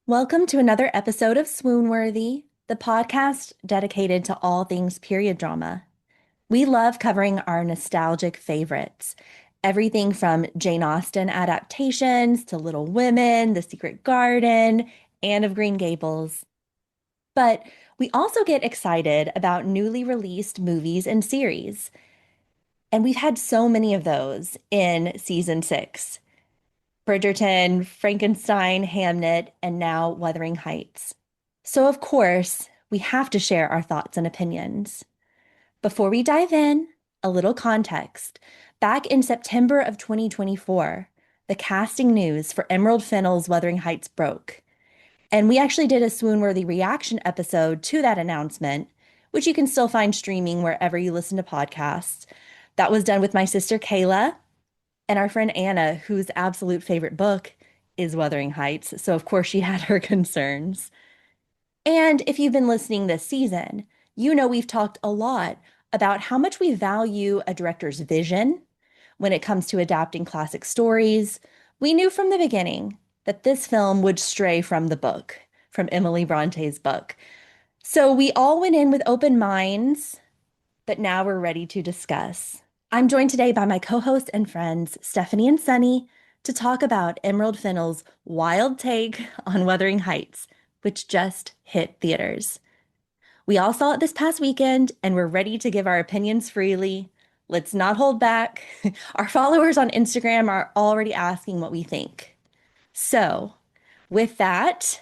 Welcome to another episode of Swoon-Worthy, the podcast dedicated to all things period drama. We love covering our nostalgic favorites, everything from Jane Austen adaptations to Little Women, The Secret Garden, Anne of Green Gables. But we also get excited about newly released movies and series. And we've had so many of those in season 6. Bridgerton, Frankenstein, Hamnet, and now Wuthering Heights. So, of course, we have to share our thoughts and opinions. Before we dive in, a little context. Back in September of 2024, the casting news for Emerald Fennell's Wuthering Heights broke. And we actually did a Swoon-Worthy reaction episode to that announcement, which you can still find streaming wherever you listen to podcasts. That was done with my sister Kayla and our friend Anna, whose absolute favorite book is Wuthering Heights. So, of course, she had her concerns. And if you've been listening this season, you know we've talked a lot about how much we value a director's vision when it comes to adapting classic stories. We knew from the beginning that this film would stray from the book, from Emily Bronte's book. So we all went in with open minds, but now we're ready to discuss. I'm joined today by my co-hosts and friends, Stephanie and Sunny, to talk about Emerald Fennell's wild take on Wuthering Heights, which just hit theaters. We all saw it this past weekend, and we're ready to give our opinions freely. Let's not hold back. Our followers on Instagram are already asking what we think. So, with that,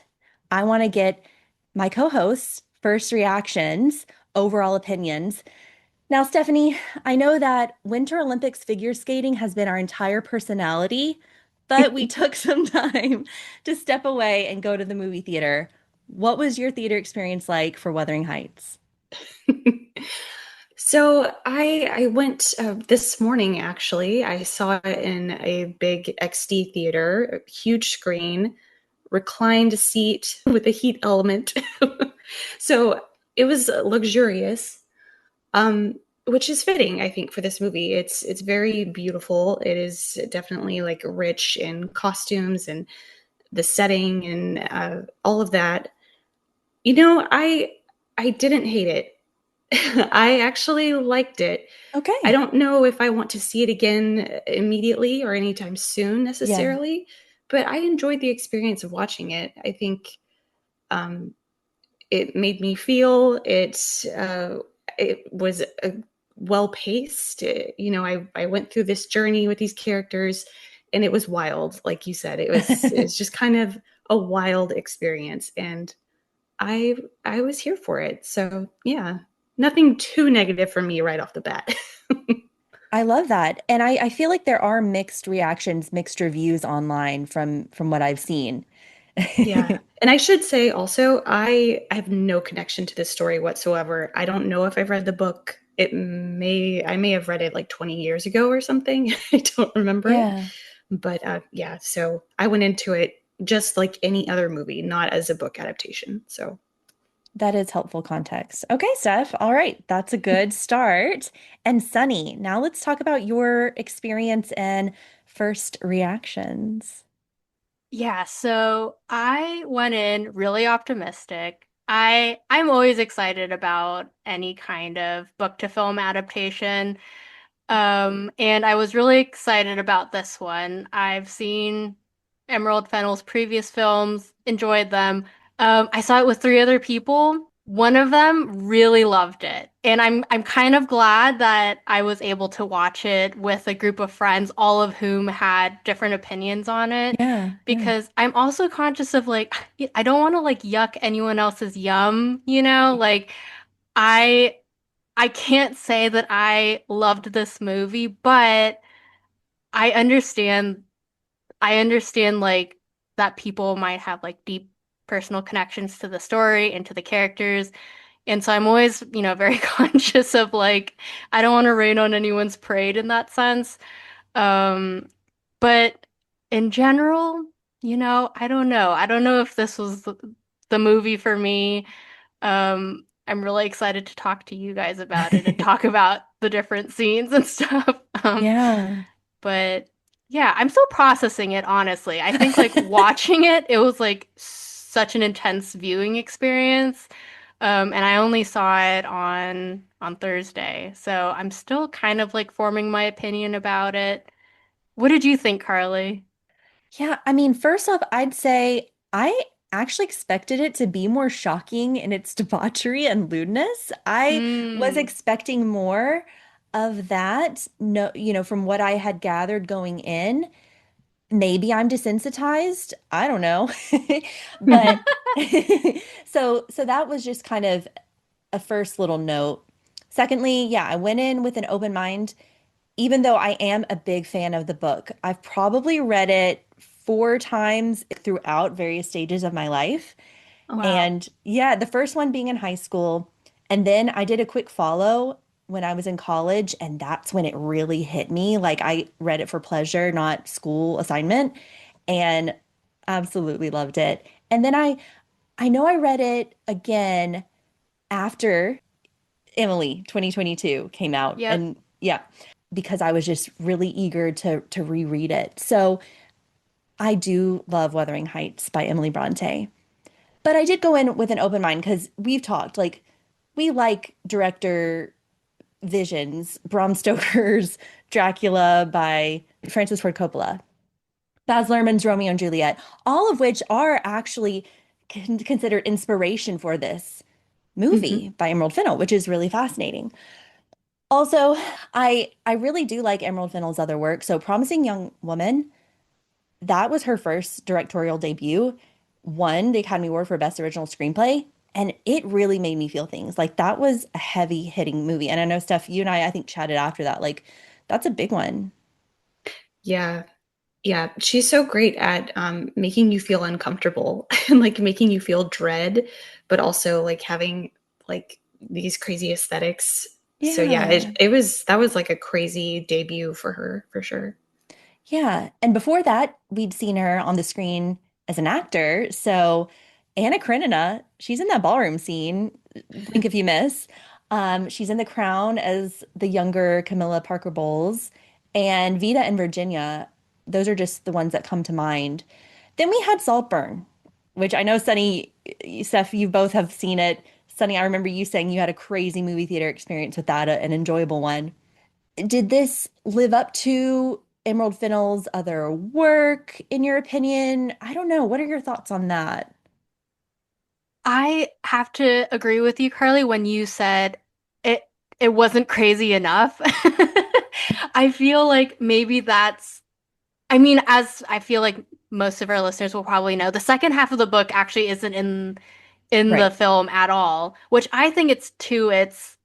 I want to get my co-hosts' first reactions, overall opinions. Now, Stephanie, I know that Winter Olympics figure skating has been our entire personality, but we took some time to step away and go to the movie theater. What was your theater experience like for Wuthering Heights? So I went this morning, actually. I saw it in a big XD theater, a huge screen, reclined seat with a heat element. So it was luxurious, which is fitting, I think, for this movie. It's very beautiful. It is definitely like rich in costumes and the setting and all of that. I didn't hate it. I actually liked it. I Okay. don't know if I want to see it again immediately or anytime soon Yeah. necessarily, but I enjoyed the experience of watching it. I think um, it made me feel it was well paced. I went through this journey with these characters, and it was wild, like you said. It's just kind of a wild experience, and I I was here for it. So yeah, nothing too negative for me right off the bat. I love that. And I feel like there are mixed reactions, mixed reviews online from what I've seen. Yeah. And I should say also, I have no connection to this story whatsoever. I don't know if I've read the book. I may have read it like 20 years ago or something. I don't remember it. Yeah. But yeah, so I went into it just like any other movie, not as a book adaptation. So That is helpful context. Okay, Steph. All right. That's a good start. And Sunny, now let's talk about your experience and first reactions. Yeah, so I went in really optimistic. I'm always excited about any kind of book to film adaptation. And I was really excited about this one. I've seen Emerald Fennell's previous films, enjoyed them. I saw it with three other people. One of them really loved it. And I'm kind of glad that I was able to watch it with a group of friends, all of whom had different opinions on it. Yeah, yeah. Because I'm also conscious of like, I don't want to like yuck anyone else's yum, you know? Like I I can't say that I loved this movie, but I understand I understand like that people might have like deep personal connections to the story and to the characters. And so I'm always, very conscious of like I don't want to rain on anyone's parade in that sense. Um, but in general, I don't know. I don't know if this was the movie for me. I'm really excited to talk to you guys about it and talk about the different scenes and stuff. Yeah. But yeah, I'm still processing it, honestly. I think like watching it, it was like such an intense viewing experience. And I only saw it on Thursday. So I'm still kind of like forming my opinion about it. What did you think, Carly? Yeah, I mean, first off, I'd say I actually expected it to be more shocking in its debauchery and lewdness. I was Mm. expecting more of that. No, from what I had gathered going in. Maybe I'm desensitized. I don't know. But so that was just kind of a first little note. Secondly, yeah, I went in with an open mind, even though I am a big fan of the book. I've probably read it 4 times throughout various stages of my life. Wow. And yeah, the first one being in high school. And then I did a quick follow when I was in college, and that's when it really hit me. Like I read it for pleasure, not school assignment, and absolutely loved it. And then I know I read it again after Emily 2022 came out. Yep. And yeah, because I was just really eager to reread it. So I do love Wuthering Heights by Emily Brontë. But I did go in with an open mind because we've talked, like, we like director visions, Bram Stoker's Dracula by Francis Ford Coppola, Baz Luhrmann's Romeo and Juliet, all of which are actually considered inspiration for this Mhm. movie by Emerald Fennell, which is really fascinating. Also, I really do like Emerald Fennell's other work. So Promising Young Woman, that was her first directorial debut, won the Academy Award for Best Original Screenplay, and it really made me feel things. Like that was a heavy hitting movie. And I know Steph, you and I think chatted after that. Like that's a big one. Yeah. Yeah, she's so great at making you feel uncomfortable and like making you feel dread, but also like having like these crazy aesthetics. So yeah, Yeah. it was that was like a crazy debut for her for sure. Yeah. And before that, we'd seen her on the screen as an actor. So Anna Karenina, she's in that ballroom scene, Blink If You Miss. She's in The Crown as the younger Camilla Parker Bowles. And Vida and Virginia, those are just the ones that come to mind. Then we had Saltburn, which I know Sunny, Steph, you both have seen it. Sunny, I remember you saying you had a crazy movie theater experience with that, an enjoyable one. Did this live up to Emerald Fennell's other work, in your opinion? I don't know. What are your thoughts on that? I have to agree with you, Carly, when you said it it wasn't crazy enough. I feel like maybe that's I mean, as I feel like most of our listeners will probably know, the second half of the book actually isn't in the Right. film at all, which I think it's to its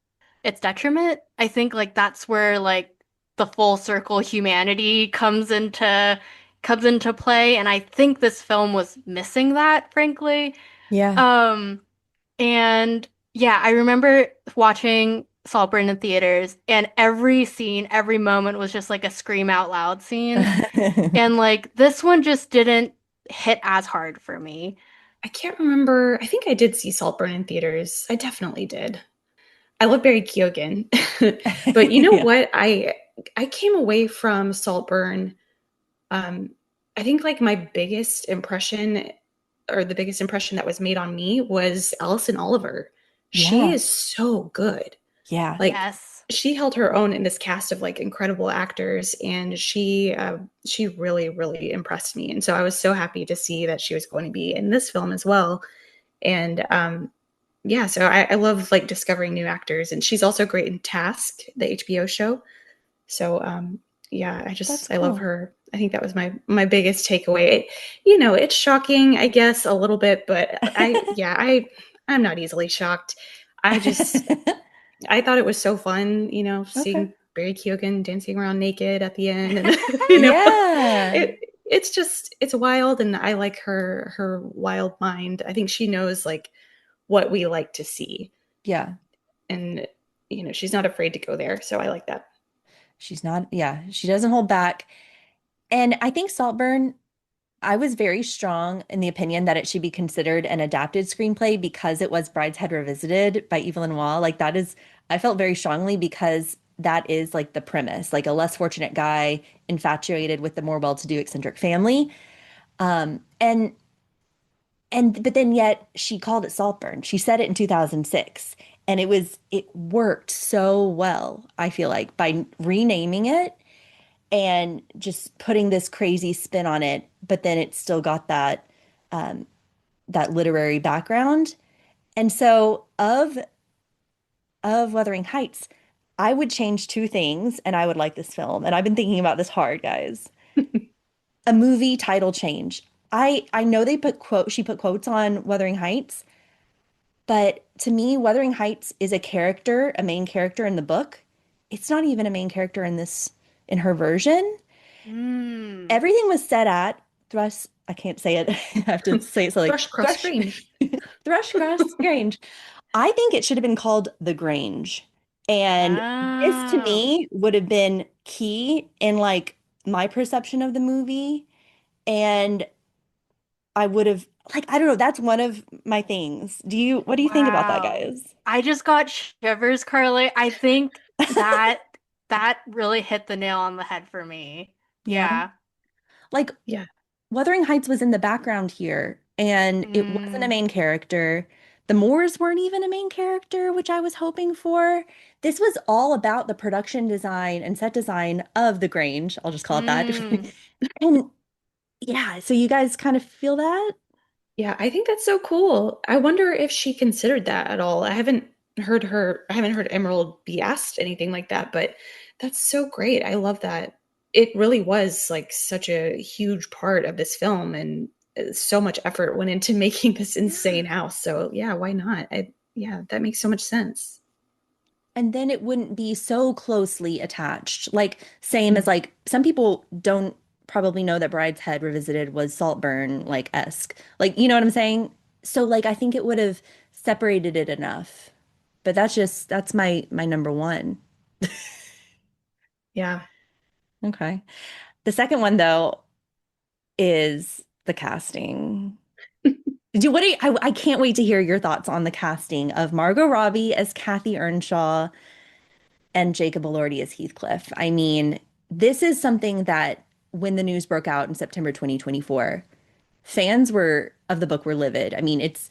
detriment. I think like that's where like the full circle humanity comes into play, and I think this film was missing that, frankly. Yeah. Um, and yeah, I remember watching Saltburn in theaters, and every scene, every moment was just like a scream out loud scene. And like this one just didn't hit as hard for me. I can't remember. I think I did see Saltburn in theaters. I definitely did. I love Barry Keoghan. But you know Yeah. what? I came away from Saltburn. Um, I think like my biggest impression or the biggest impression that was made on me was Alison Oliver. She Yeah. is so good. Yeah. Like Yes. she held her own in this cast of like incredible actors, and she really really impressed me. And so I was so happy to see that she was going to be in this film as well. And yeah, so I love like discovering new actors, and she's also great in Task, the HBO show. So yeah, That's I love cool. her. I think that was my biggest takeaway. You know, it's shocking, I guess, a little bit, but I'm not easily shocked. I just I thought it was so fun, you know, Okay. seeing Barry Keoghan dancing around naked at the end, and you know, Yeah. it's just it's wild, and I like her wild mind. I think she knows like what we like to see, Yeah. and you know, she's not afraid to go there. So I like that. She's not, yeah, she doesn't hold back. And I think Saltburn, I was very strong in the opinion that it should be considered an adapted screenplay because it was Brideshead Revisited by Evelyn Waugh. Like that is, I felt very strongly because that is like the premise, like a less fortunate guy infatuated with the more well-to-do eccentric family. And and but then yet she called it Saltburn. She said it in 2006, and it worked so well, I feel like, by renaming it and just putting this crazy spin on it, but then it still got that literary background. And so of Wuthering Heights, I would change two things and I would like this film. And I've been thinking about this hard, guys. A movie title change. I know she put quotes on Wuthering Heights, but to me, Wuthering Heights is a main character in the book. It's not even a main character in her version. Mm. Everything was set at I can't say it. I have to say it so like Thrushcross Grange. Thrushcross Grange. I think it should have been called The Grange. And this to Oh. me would have been key in like my perception of the movie. And I would have like I don't know, that's one of my things. What do you think about that, Wow. guys? I just got shivers, Carly. I think that that really hit the nail on the head for me. Yeah. Yeah. Like Yeah. Wuthering Heights was in the background here, and it wasn't a Mm, main character. The Moors weren't even a main character, which I was hoping for. This was all about the production design and set design of the Grange. I'll just call it that. mm. And yeah, so you guys kind of feel that? Yeah, I think that's so cool. I wonder if she considered that at all. I haven't heard Emerald be asked anything like that, but that's so great. I love that. It really was like such a huge part of this film, and so much effort went into making this insane house. So yeah, why not? Yeah, that makes so much sense. And then it wouldn't be so closely attached. Like, same as Mm. like some people don't probably know that Bride's Head Revisited was Saltburn like esque. Like, you know what I'm saying? So like I think it would have separated it enough. But that's my number one. Yeah. Okay. The second one though is the casting. I can't wait to hear your thoughts on the casting of Margot Robbie as Cathy Earnshaw and Jacob Elordi as Heathcliff. I mean, this is something that when the news broke out in September 2024, fans were of the book were livid. I mean, it's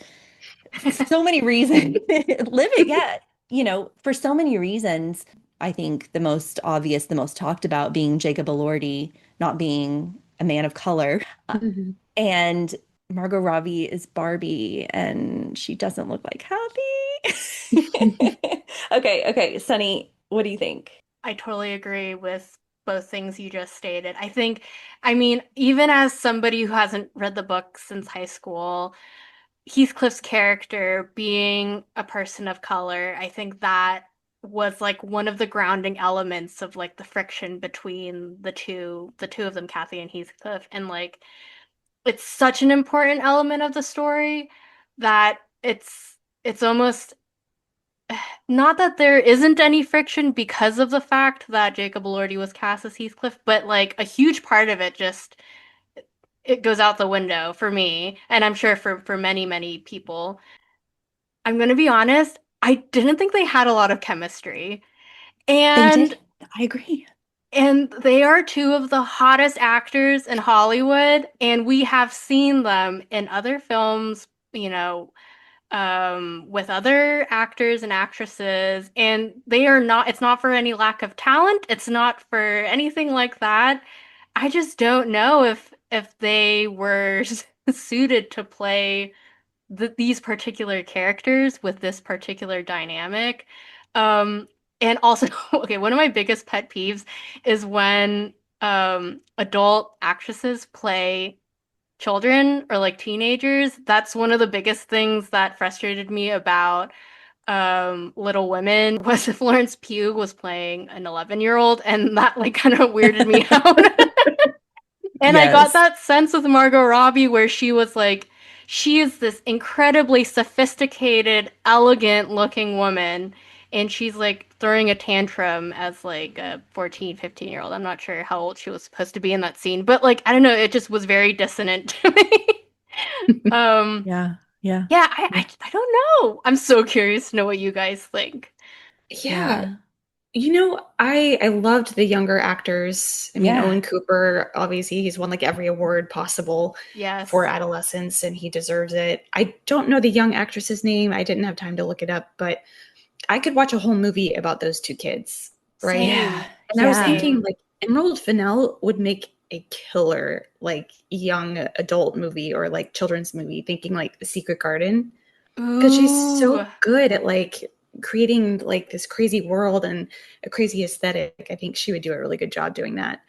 so many reasons. Livid, yeah. You know, for so many reasons. I think the most obvious, the most talked about being Jacob Elordi not being a man of color. Mhm. And Margot Robbie is Barbie and she doesn't look like Kathy. Okay, Sunny, what do you think? I totally agree with both things you just stated. I mean, even as somebody who hasn't read the book since high school, Heathcliff's character being a person of color, I think that was like one of the grounding elements of like the friction between the two of them, Cathy and Heathcliff, and like it's such an important element of the story that it's almost not that there isn't any friction because of the fact that Jacob Elordi was cast as Heathcliff, but like a huge part of it just it goes out the window for me, and I'm sure for many, many people. I'm gonna be honest, I didn't think they had a lot of chemistry. They And did. I agree. and they are two of the hottest actors in Hollywood, and we have seen them in other films, you know, with other actors and actresses, and they are not, it's not for any lack of talent, it's not for anything like that. I just don't know if they were suited to play these particular characters with this particular dynamic. Um, and also, okay, one of my biggest pet peeves is when adult actresses play children or like teenagers. That's one of the biggest things that frustrated me about Little Women was if Florence Pugh was playing an 11-year-old, and that like kind of weirded me out. And I got Yes. that sense with Margot Robbie where she was like, she is this incredibly sophisticated, elegant looking woman. And she's like throwing a tantrum as like a 14, 15-year-old. I'm not sure how old she was supposed to be in that scene, but like, I don't know, it just was very dissonant to me. um, Yeah. Yeah. yeah, Yeah. I don't know. I'm so curious to know what you guys think. Yeah. Yeah. I loved the younger actors. I mean, Yeah. Owen Cooper, obviously, he's won like every award possible for Yes. adolescence, and he deserves it. I don't know the young actress's name. I didn't have time to look it up, but I could watch a whole movie about those two kids, right? Yeah. Same. And I was Yeah. thinking like Emerald Fennell would make a killer like young adult movie or like children's movie, thinking like The Secret Garden, because she's Ooh. so good at like creating like this crazy world and a crazy aesthetic. I think she would do a really good job doing that.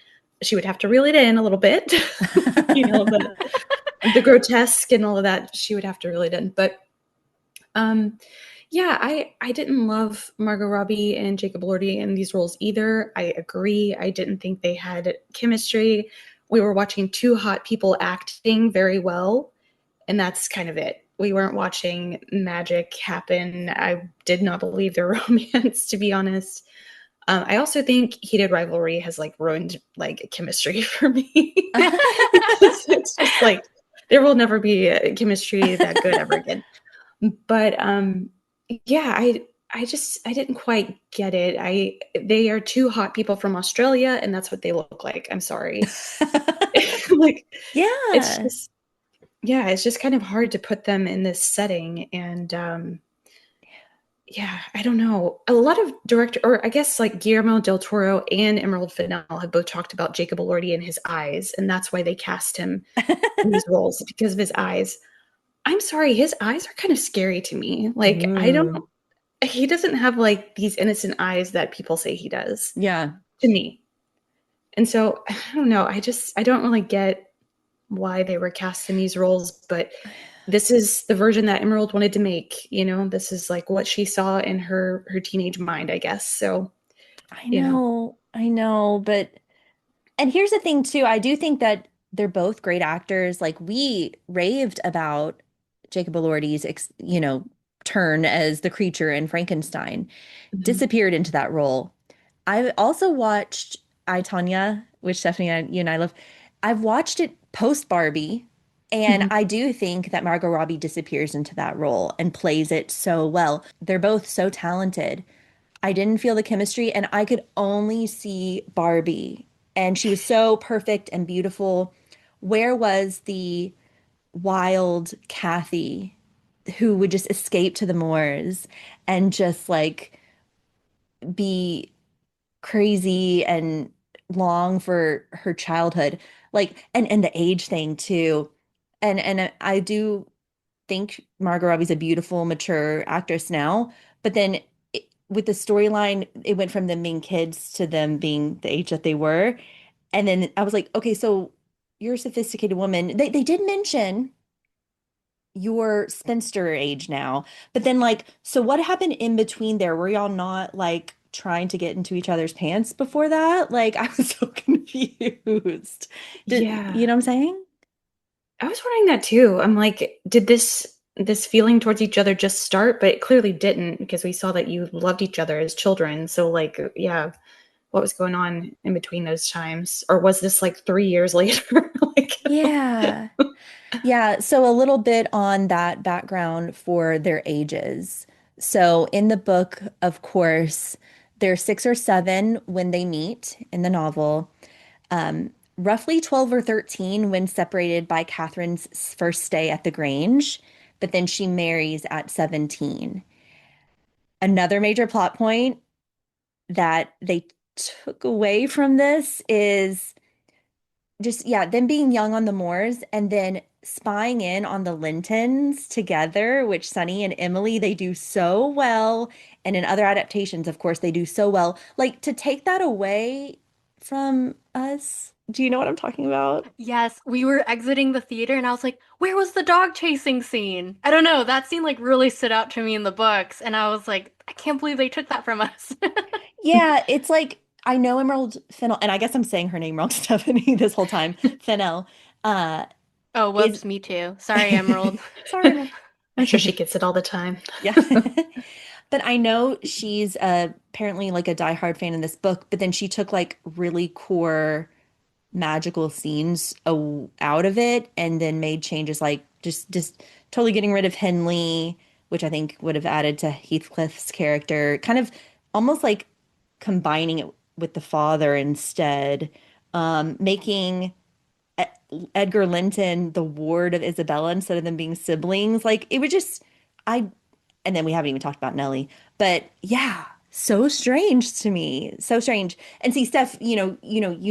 She would have to reel it in a little bit, you know, the grotesque and all of that. She would have to reel it in, but um, yeah, I didn't love Margot Robbie and Jacob Elordi in these roles either. I agree. I didn't think they had chemistry. We were watching two hot people acting very well, and that's kind of it. We weren't watching magic happen. I did not believe their romance, to be honest. I also think heated rivalry has like ruined like chemistry for me. It's just like there will never be a chemistry that good ever again. But yeah, I didn't quite get it. I They are two hot people from Australia, and that's what they look like. I'm sorry. Like it's Yeah. just yeah, it's just kind of hard to put them in this setting. And yeah, I don't know. A lot of director, or I guess like Guillermo del Toro and Emerald Fennell have both talked about Jacob Elordi and his eyes, and that's why they cast him in these roles because of his eyes. I'm sorry, his eyes are kind of scary to me. Like, I don't, Ooh. he doesn't have like these innocent eyes that people say he does Yeah. to me. And so I don't know. I don't really get why they were cast in these roles, but this is the version that Emerald wanted to make. This is like what she saw in her teenage mind, I guess. So, you know, I know, but and here's the thing too, I do think that they're both great actors. Like we raved about Jacob Elordi's, turn as the creature in Frankenstein, mhm, disappeared into that role. I also watched I, Tanya, which Stephanie and you and I love. I've watched it post Barbie, and mhm. I do think that Margot Robbie disappears into that role and plays it so well. They're both so talented. I didn't feel the chemistry, and I could only see Barbie, and she was so perfect and beautiful. Where was the wild Cathy who would just escape to the moors and just like be crazy and long for her childhood? Like, and the age thing too. And I do think Margot Robbie's a beautiful, mature actress now, but then with the storyline, it went from them being kids to them being the age that they were. And then I was like, okay, so you're a sophisticated woman. They did mention your spinster age now, but then like, so what happened in between there? Were y'all not like trying to get into each other's pants before that? Like, I was so confused. You Yeah. know what I'm saying? I was wondering that too. I'm like, did this feeling towards each other just start? But it clearly didn't because we saw that you loved each other as children. So like, yeah, what was going on in between those times? Or was this like 3 years later? Like, Yeah. Yeah, so a little bit on that background for their ages. So in the book, of course, they're 6 or 7 when they meet in the novel, roughly 12 or 13 when separated by Catherine's first stay at the Grange, but then she marries at 17. Another major plot point that they took away from this is just, yeah, them being young on the moors and then spying in on the Lintons together, which Sunny and Emily, they do so well. And in other adaptations, of course, they do so well. Like to take that away from us. Do you know what I'm talking about? Yes, we were exiting the theater and I was like, where was the dog chasing scene? I don't know. That scene like really stood out to me in the books and I was like, I can't believe they took that from us. Yeah, it's like I know Emerald Fennell, and I guess I'm saying her name wrong, Stephanie, this whole time. Fennell, Oh, is whoops, me too. Sorry, Emerald. sorry, Emerald. I'm sure she gets it all the time. Yeah. But I know she's apparently like a diehard fan in this book, but then she took like really core magical scenes out of it and then made changes like just totally getting rid of Henley, which I think would have added to Heathcliff's character, kind of almost like combining it with the father instead, making E- Edgar Linton the ward of Isabella instead of them being siblings. Like it was just I and then we haven't even talked about Nellie. But yeah, so strange to me. So strange. And see, Steph, you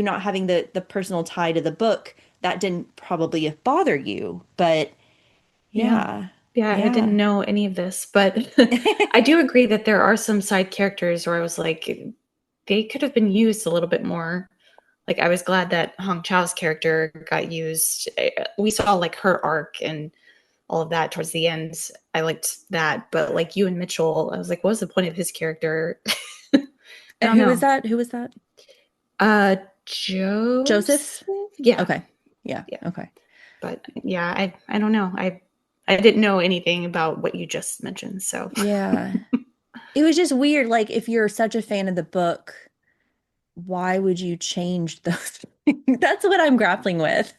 not having the personal tie to the book, that didn't probably bother you. But Yeah. yeah. Yeah, I Yeah. didn't know any of this, but I do agree that there are some side characters where I was like, they could have been used a little bit more. Like, I was glad that Hong Chao's character got used. We saw like her arc and all of that towards the end. I liked that, but like you and Mitchell, I was like, what was the point of his character? I don't Who is know. that? Who is that? Uh, Joseph? Joseph? Yeah, Okay. Yeah. yeah. Okay. But yeah, I don't know. I didn't know anything about what you just mentioned, so Yeah. It was just weird. Like, if you're such a fan of the book, why would you change those things? That's what I'm grappling with.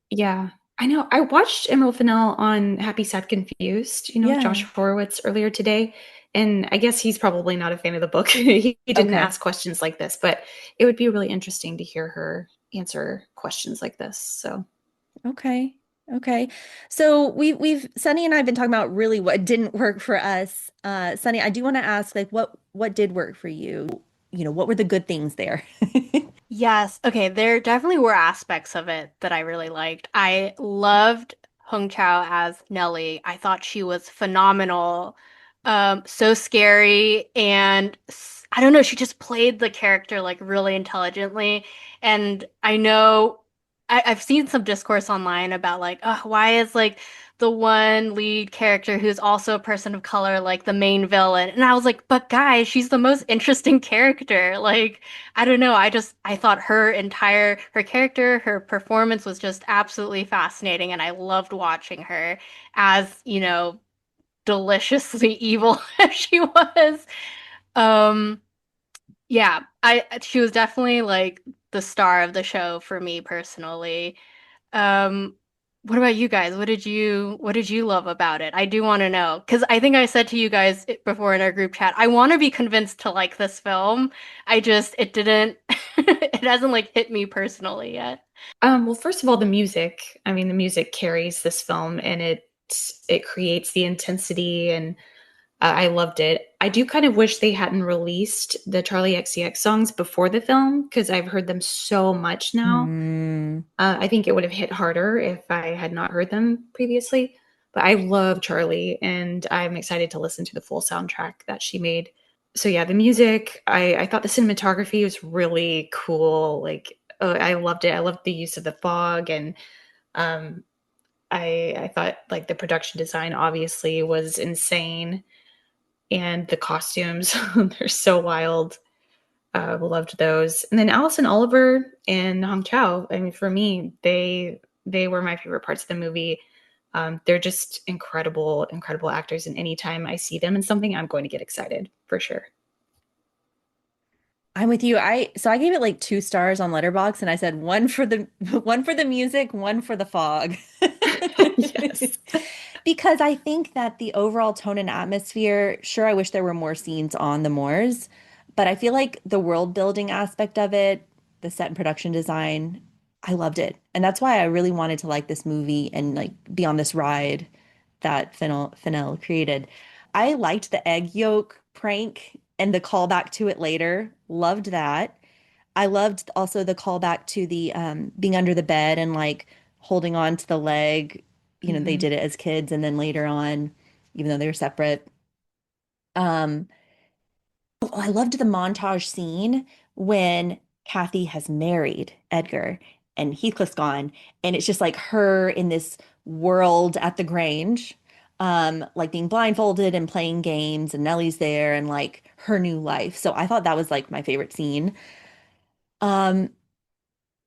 yeah. I know. I watched Emerald Fennell on Happy Sad Confused, with Josh Yeah. Horowitz earlier today. And I guess he's probably not a fan of the book. He didn't Okay. ask questions like this, but it would be really interesting to hear her answer questions like this. So Okay. Okay. So we've Sunny and I have been talking about really what didn't work for us. Sunny, I do want to ask, like, what did work for you? What were the good things there? Yes. Okay. There definitely were aspects of it that I really liked. I loved Hong Chao as Nellie. I thought she was phenomenal. So scary and I don't know, she just played the character like really intelligently. And I know I've seen some discourse online about like, oh, why is like the one lead character who's also a person of color like the main villain? And I was like, but guys, she's the most interesting character. Like, I don't know. I thought her character, her performance was just absolutely fascinating and I loved watching her as, deliciously evil as she was. Um yeah, I she was definitely like the star of the show for me personally. Um what about you guys? What did you love about it? I do want to know because I think I said to you guys before in our group chat, I want to be convinced to like this film. It didn't it hasn't like hit me personally yet. well, first of all, the music. I mean, the music carries this film, and it creates the intensity, and I loved it. I do kind of wish they hadn't released the Charlie XCX songs before the film because I've heard them so much now. Hmm. I think it would have hit harder if I had not heard them previously. But I love Charlie, and I'm excited to listen to the full soundtrack that she made. So yeah, the music. I thought the cinematography was really cool. Like, I loved it. I loved the use of the fog, and um, I thought like the production design obviously was insane, and the costumes they're so wild. Loved those. And then Allison Oliver and Hong Chao. I mean, for me, they were my favorite parts of the movie. They're just incredible, incredible actors. And anytime I see them in something, I'm going to get excited for sure. I'm with you. I gave it like 2 stars on Letterboxd, and I said one for the one for the music, one for the fog. Yes. Because I think that the overall tone and atmosphere, sure, I wish there were more scenes on the moors, but I feel like the world building aspect of it, the set and production design, I loved it. And that's why I really wanted to like this movie and like be on this ride that Fennell created. I liked the egg yolk prank and the callback to it later. Loved that. I loved also the callback to the being under the bed and like holding on to the leg. They Hmm. did it as kids and then later on, even though they were separate. Um, I loved the montage scene when Cathy has married Edgar and Heathcliff's gone, and it's just like her in this world at the Grange, like being blindfolded and playing games, and Nellie's there and like her new life. So I thought that was like my favorite scene. Um,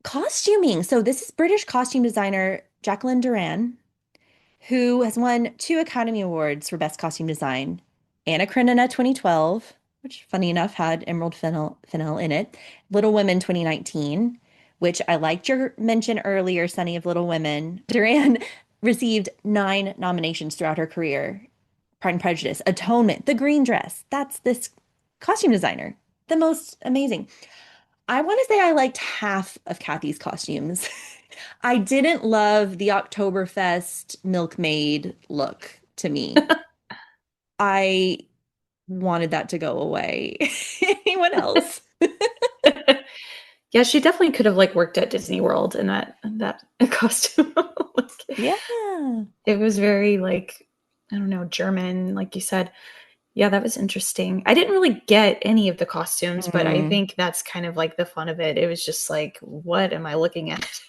Costuming. So this is British costume designer Jacqueline Duran, who has won 2 Academy Awards for Best Costume Design. Anna Karenina 2012, which funny enough had Emerald Fennell in it. Little Women 2019, which I liked your mention earlier, Sunny, of Little Women. Duran received 9 nominations throughout her career. Pride and Prejudice, Atonement, The Green Dress. That's this costume designer. the most amazing. I want to say I liked half of Cathy's costumes. I didn't love the Oktoberfest milkmaid look to me. I wanted that to go away. Anyone else? Yeah, she definitely could have like worked at Disney World in that costume. Like, Yeah. it was very like, I don't know, German, like you said. Yeah, that was interesting. I didn't really get any of the costumes, but I Mm, think that's kind of like the fun of it. It was just like, what am I looking at?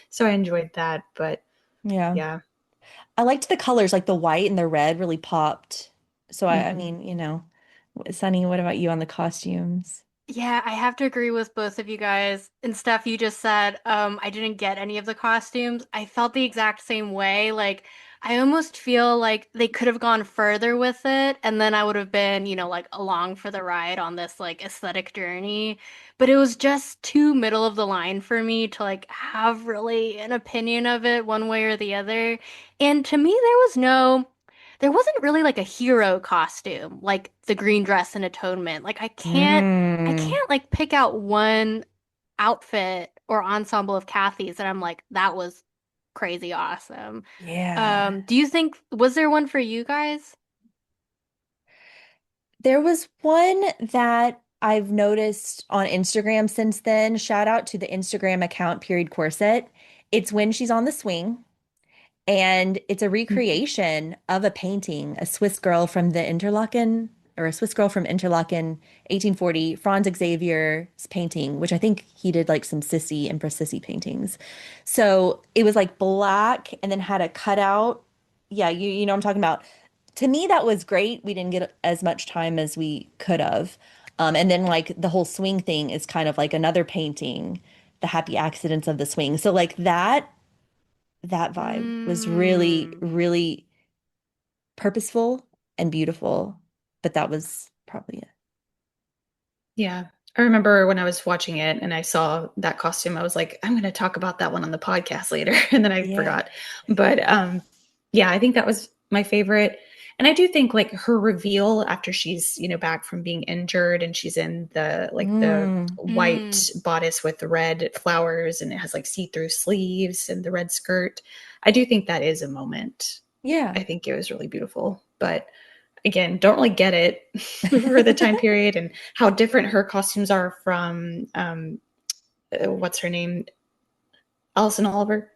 So I enjoyed that, but yeah. yeah. I liked the colors, like the white and the red really popped. So I Mhm. mean, Sunny, what about you on the costumes? Yeah, I have to agree with both of you guys. And Steph, you just said, I didn't get any of the costumes. I felt the exact same way. Like, I almost feel like they could have gone further with it, and then I would have been, like along for the ride on this like aesthetic journey. But it was just too middle of the line for me to like have really an opinion of it one way or the other. And to me, there wasn't really like a hero costume, like the green dress in Atonement. Like I Mm, can't like pick out one outfit or ensemble of Cathy's that I'm like, that was crazy awesome. yeah. Do you think was there one for you guys? There was one that I've noticed on Instagram since then. Shout out to the Instagram account Period Corset. It's when she's on the swing. And it's a Mhm. recreation of a painting, a Swiss girl from the Interlaken, or a Swiss girl from Interlaken, 1840, Franz Xavier's painting, which I think he did like some sissy, Empress Sissy paintings. So it was like black and then had a cutout. Yeah, you know what I'm talking about. To me, that was great. We didn't get as much time as we could have. And then like the whole swing thing is kind of like another painting, the happy accidents of the swing. So like that vibe was really, Mm. really purposeful and beautiful. But that was probably it. Yeah. I remember when I was watching it and I saw that costume, I was like, I'm going to talk about that one on the podcast later. And then I Yeah. forgot. But yeah, I think that was my favorite. And I do think like her reveal after she's, back from being injured and she's in the Mm, white Mm. bodice with the red flowers and it has like see-through sleeves and the red skirt. I do think that is a moment. yeah. I think it was really beautiful. But again, don't really get it for the time period and how different her costumes are from what's her name? Alison Oliver?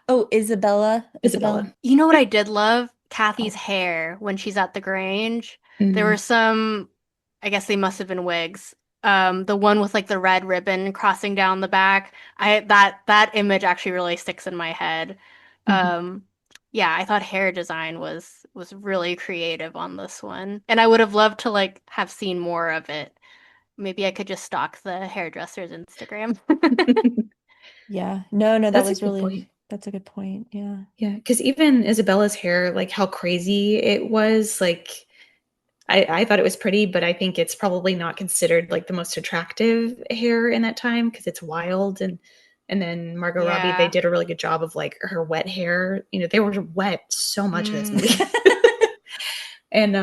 Oh, Isabella. Isabella. Isabella. You know what I did love? Kathy's hair when she's at the Grange. There Mm-hmm. were some, I guess they must have been wigs. The one with like the red ribbon crossing down the back. That image actually really sticks in my head. Um, yeah, I thought hair design was really creative on this one. And I would have loved to like have seen more of it. Maybe I could just stalk the hairdresser's Instagram. Yeah. No, no, That's a good point. that's a good point. Yeah. Yeah, because even Isabella's hair, like how crazy it was, like I thought it was pretty, but I think it's probably not considered like the most attractive hair in that time because it's wild and then Margot Robbie, they Yeah. did a really good job of like her wet hair. They were wet so much of this Mm. movie. And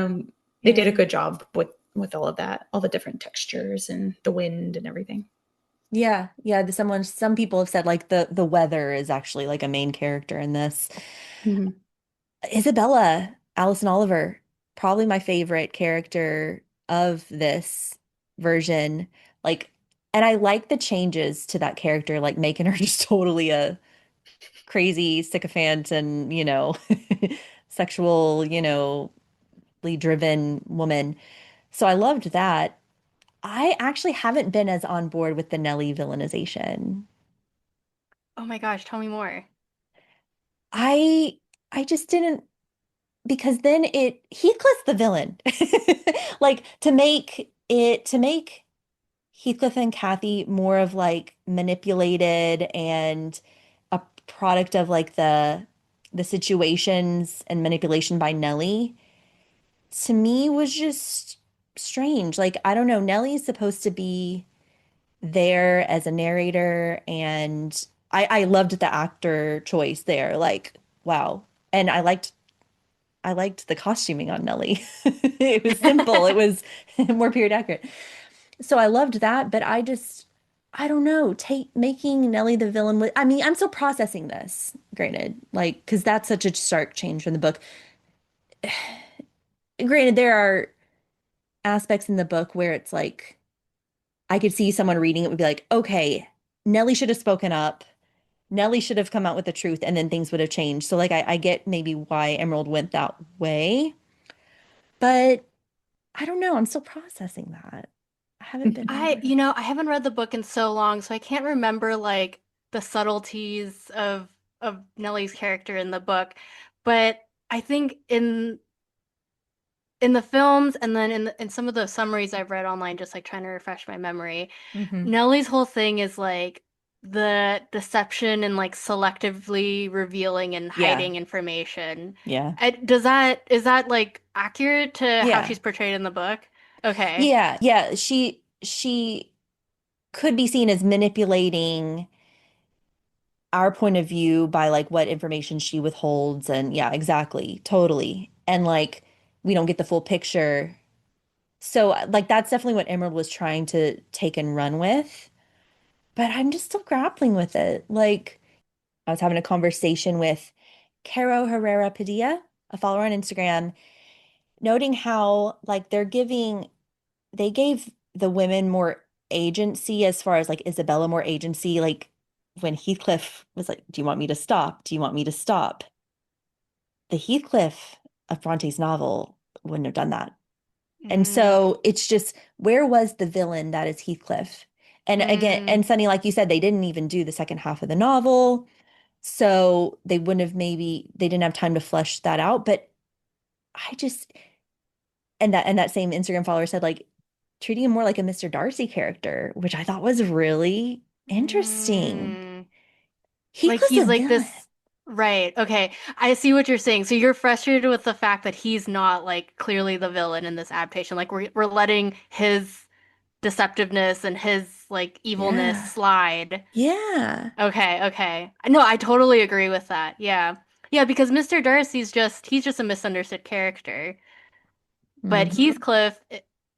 they did a Yeah. good job with all of that, all the different textures and the wind and everything. Yeah. Yeah. Some people have said like the weather is actually like a main character in this. Mhm. Isabella, Alison Oliver, probably my favorite character of this version. Like, and I like the changes to that character, like making her just totally a crazy sycophant and, sexual, driven woman. So I loved that. I actually haven't been as on board with the Nelly villainization. Oh my gosh, tell me more. I I just didn't because then Heathcliff's the villain. Like to make Heathcliff and Cathy more of like manipulated and a product of like the situations and manipulation by Nellie, to me was just strange. Like, I don't know, Nellie's supposed to be there as a narrator, and I loved the actor choice there. Like, wow. And I liked the costuming on Nellie. It was simple. It was more period accurate. So I loved that, but I don't know, making Nellie the villain I mean, I'm still processing this, granted, like, because that's such a stark change from the book. Granted, there are aspects in the book where it's like I could see someone reading it would be like, okay, Nellie should have spoken up. Nellie should have come out with the truth, and then things would have changed. So, like, I get maybe why Emerald went that way, but I don't know. I'm still processing that. I haven't been over that. I haven't read the book in so long, so I can't remember like the subtleties of Nellie's character in the book. But I think in the films and then in some of the summaries I've read online, just like trying to refresh my memory, Hmm. Nellie's whole thing is like the deception and like selectively revealing and Yeah. hiding information. Yeah. Is that like accurate to how Yeah. she's portrayed in the book? Okay. Yeah. Yeah. She could be seen as manipulating our point of view by like what information she withholds. And yeah, exactly. Totally. And like we don't get the full picture. So like that's definitely what Emerald was trying to take and run with. But I'm just still grappling with it. Like I was having a conversation with Caro Herrera Padilla, a follower on Instagram, noting how like they gave the women more agency as far as like Isabella more agency. Like when Heathcliff was like, "Do you want me to stop? Do you want me to stop?" The Heathcliff of Bronte's novel wouldn't have done that. And Mm, so it's just where was the villain that is Heathcliff? And again, mm, and Sunny, like you said, they didn't even do the second half of the novel. So they wouldn't have they didn't have time to flesh that out. But I just and that same Instagram follower said like treating him more like a Mr. Darcy character, which I thought was really interesting. mm. Like Heathcliff's a he's like villain. this, right? Okay, I see what you're saying. So you're frustrated with the fact that he's not like clearly the villain in this adaptation. Like we're letting his deceptiveness and his like evilness Yeah. slide. Yeah. Okay, okay. No, I totally agree with that. Yeah. Yeah, because Mr. Darcy's just he's just a misunderstood character. But Mhm. Heathcliff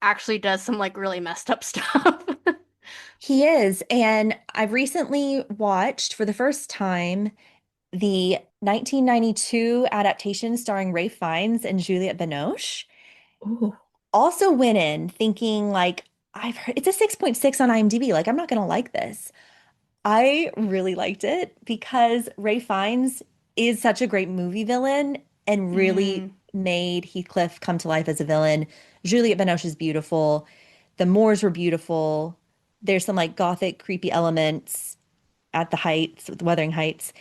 actually does some like really messed up stuff. He is. And I've recently watched for the first time the 1992 adaptation starring Ralph Fiennes and Juliette Binoche. Ooh. Also went in thinking like I've heard it's a 6.6 on IMDb. Like I'm not gonna like this. I really liked it because Ray Fiennes is such a great movie villain and really Mm, made Heathcliff come to life as a villain. Juliette Binoche is beautiful. The Moors were beautiful. There's some like gothic, creepy elements at the Heights, the Wuthering Heights.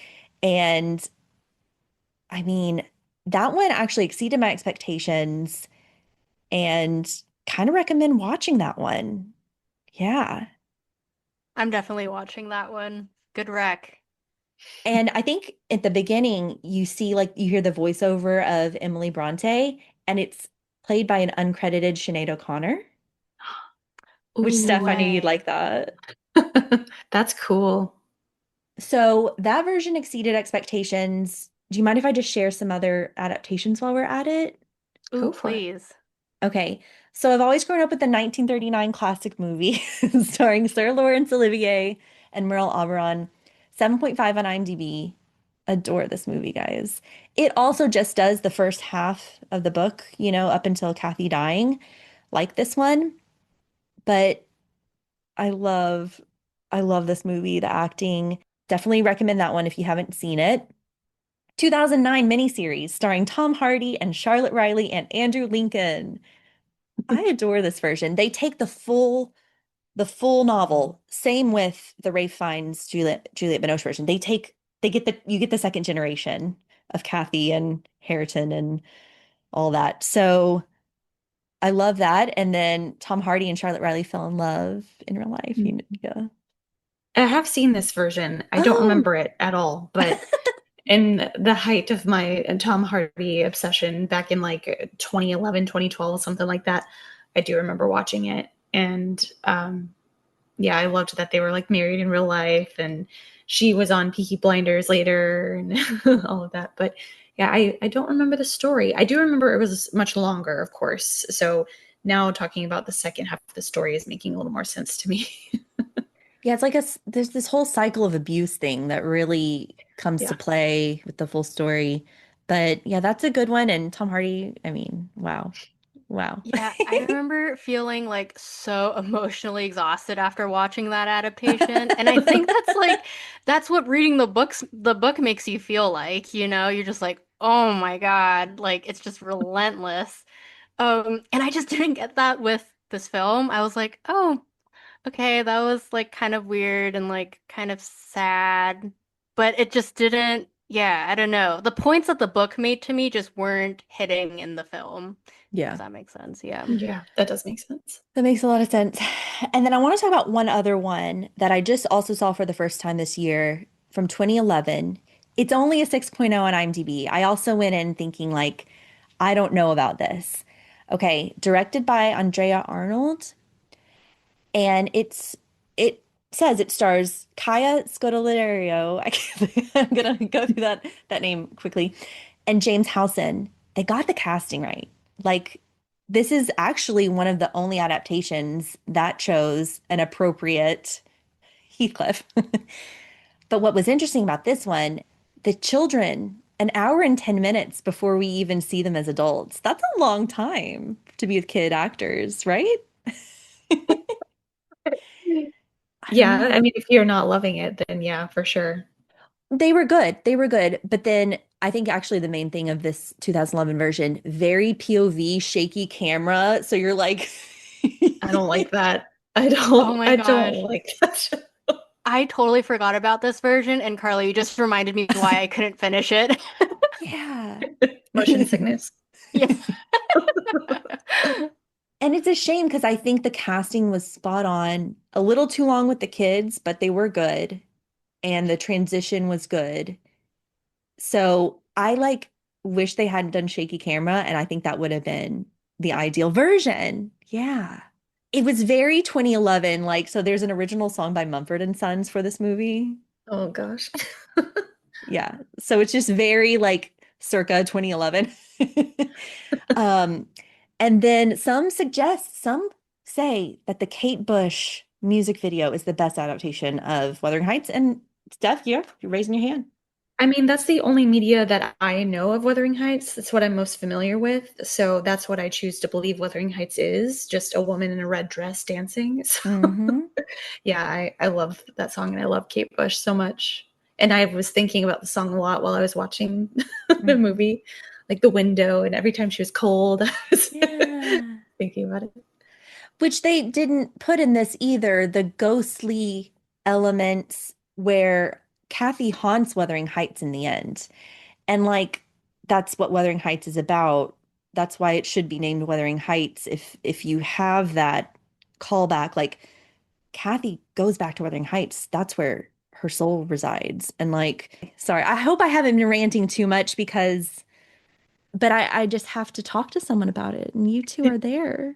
And I mean, that one actually exceeded my expectations and kind of recommend watching that one. Yeah. I'm definitely watching that one. Good rec. And I think at the beginning, you see like you hear the voiceover of Emily Brontë, and it's played by an uncredited Sinead O'Connor, which No Ooh. Stephanie, you'd like way. that. That's cool. So that version exceeded expectations. Do you mind if I just share some other adaptations while we're at it? Ooh, Go for it. please. Okay. So I've always grown up with the 1939 classic movie starring Sir Laurence Olivier and Merle Oberon. 7.5 on IMDb. Adore this movie, guys. It also just does the first half of the book, up until Cathy dying, like this one. But I love, I love this movie, the acting. Definitely recommend that one if you haven't seen it. 2009 miniseries starring Tom Hardy and Charlotte Riley and Andrew Lincoln. I adore this version. They take the full novel. Same with the Ralph Fiennes Juliette Binoche version. You get the second generation of Cathy and Hareton and all that. So I love that. And then Tom Hardy and Charlotte Riley fell in love in real life. Yeah. I have seen this version. I don't Oh, remember it at all, but in the height of my Tom Hardy obsession back in like 2011, 2012, something like that, I do remember watching it. And yeah, I loved that they were like married in real life and she was on Peaky Blinders later and all of that. But yeah, I don't remember the story. I do remember it was much longer, of course. So now talking about the second half of the story is making a little more sense to me. Yeah, it's like there's this whole cycle of abuse thing that really comes to Yeah. play with the full story. But yeah, that's a good one. And Tom Hardy, I mean, wow. Wow. Yeah, I remember feeling like so emotionally exhausted after watching that adaptation. And I think that's what reading the book makes you feel like, you know, you're just like, "Oh my God, like it's just relentless." And I just didn't get that with this film. I was like, "Oh, okay, that was like kind of weird and like kind of sad." But it just didn't, yeah, I don't know. The points that the book made to me just weren't hitting in the film, if Yeah, that makes sense. Yeah. Yeah, that does make sense. that makes a lot of sense. And then I want to talk about one other one that I just also saw for the first time this year from 2011. It's only a 6.0 on IMDb. I also went in thinking like, I don't know about this. Okay, directed by Andrea Arnold, and it says it stars Kaya Scodelario. I'm gonna go through that name quickly, and James Howson. They got the casting right. Like this is actually one of the only adaptations that chose an appropriate Heathcliff. But what was interesting about this one, the children, an hour and 10 minutes before we even see them as adults. That's a long time to be with kid actors, right? I don't Yeah, know. I mean, if you're not loving it, then yeah, for sure. They were good. They were good. But then I think actually the main thing of this 2011 version, very POV, shaky camera. So you're like, I don't like that. Oh my I don't gosh. like that. I totally forgot about this version, and Carly, you just reminded me why I couldn't finish it. yeah. Motion sickness. Yes. And it's a shame because I think the casting was spot on. A little too long with the kids, but they were good. And the transition was good. So I like wish they hadn't done shaky camera, and I think that would have been the ideal version. Yeah. It was very 2011. Like, so there's an original song by Mumford and Sons for this movie. Oh gosh. Yeah. So it's just very like circa 2011. Um, and then some say that the Kate Bush music video is the best adaptation of Wuthering Heights. And Steph, you're raising your hand. I mean, that's the only media that I know of Wuthering Heights. That's what I'm most familiar with. So that's what I choose to believe Wuthering Heights is, just a woman in a red dress dancing. So Mm-hmm. yeah, I love that song and I love Kate Bush so much. And I was thinking about the song a lot while I was watching the Mm-hmm. movie, like the window, and every time she was cold, I was Yeah. thinking about it. Which they didn't put in this either, the ghostly elements where Cathy haunts Wuthering Heights in the end. And like that's what Wuthering Heights is about. That's why it should be named Wuthering Heights. If you have that callback, like Cathy goes back to Wuthering Heights, that's where her soul resides. And like, sorry, I hope I haven't been ranting too much because, but I just have to talk to someone about it, and you two are there.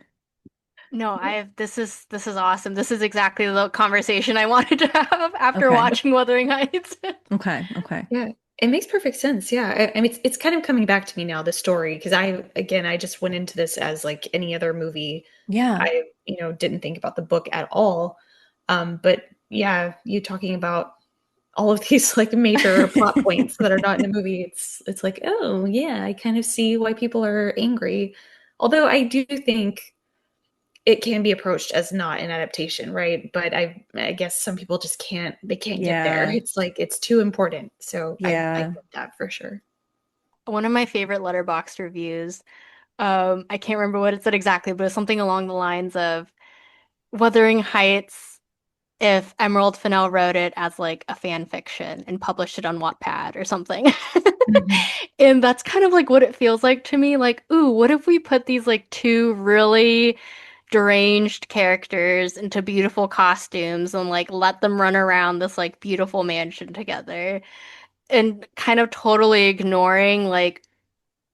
No, this is awesome. This is exactly the conversation I wanted to have after Okay. watching Wuthering Heights. Okay. Okay. Yeah, it makes perfect sense. Yeah, I mean, it's kind of coming back to me now, the story, because I just went into this as like any other movie. Yeah. I, didn't think about the book at all. But yeah, you talking about all of these like major plot points that are not in the movie, it's like, oh yeah, I kind of see why people are angry. Although I do think it can be approached as not an adaptation, right? But I guess some people just can't get there. Yeah. It's like it's too important. So I Yeah. get that for sure. One of my favorite Letterboxd reviews, I can't remember what it said exactly, but it's something along the lines of Wuthering Heights if Emerald Fennell wrote it as like a fan fiction and published it on Wattpad or something. Mhm. And that's kind of like what it feels like to me. Like, ooh, what if we put these like two really deranged characters into beautiful costumes and like let them run around this like beautiful mansion together and kind of totally ignoring like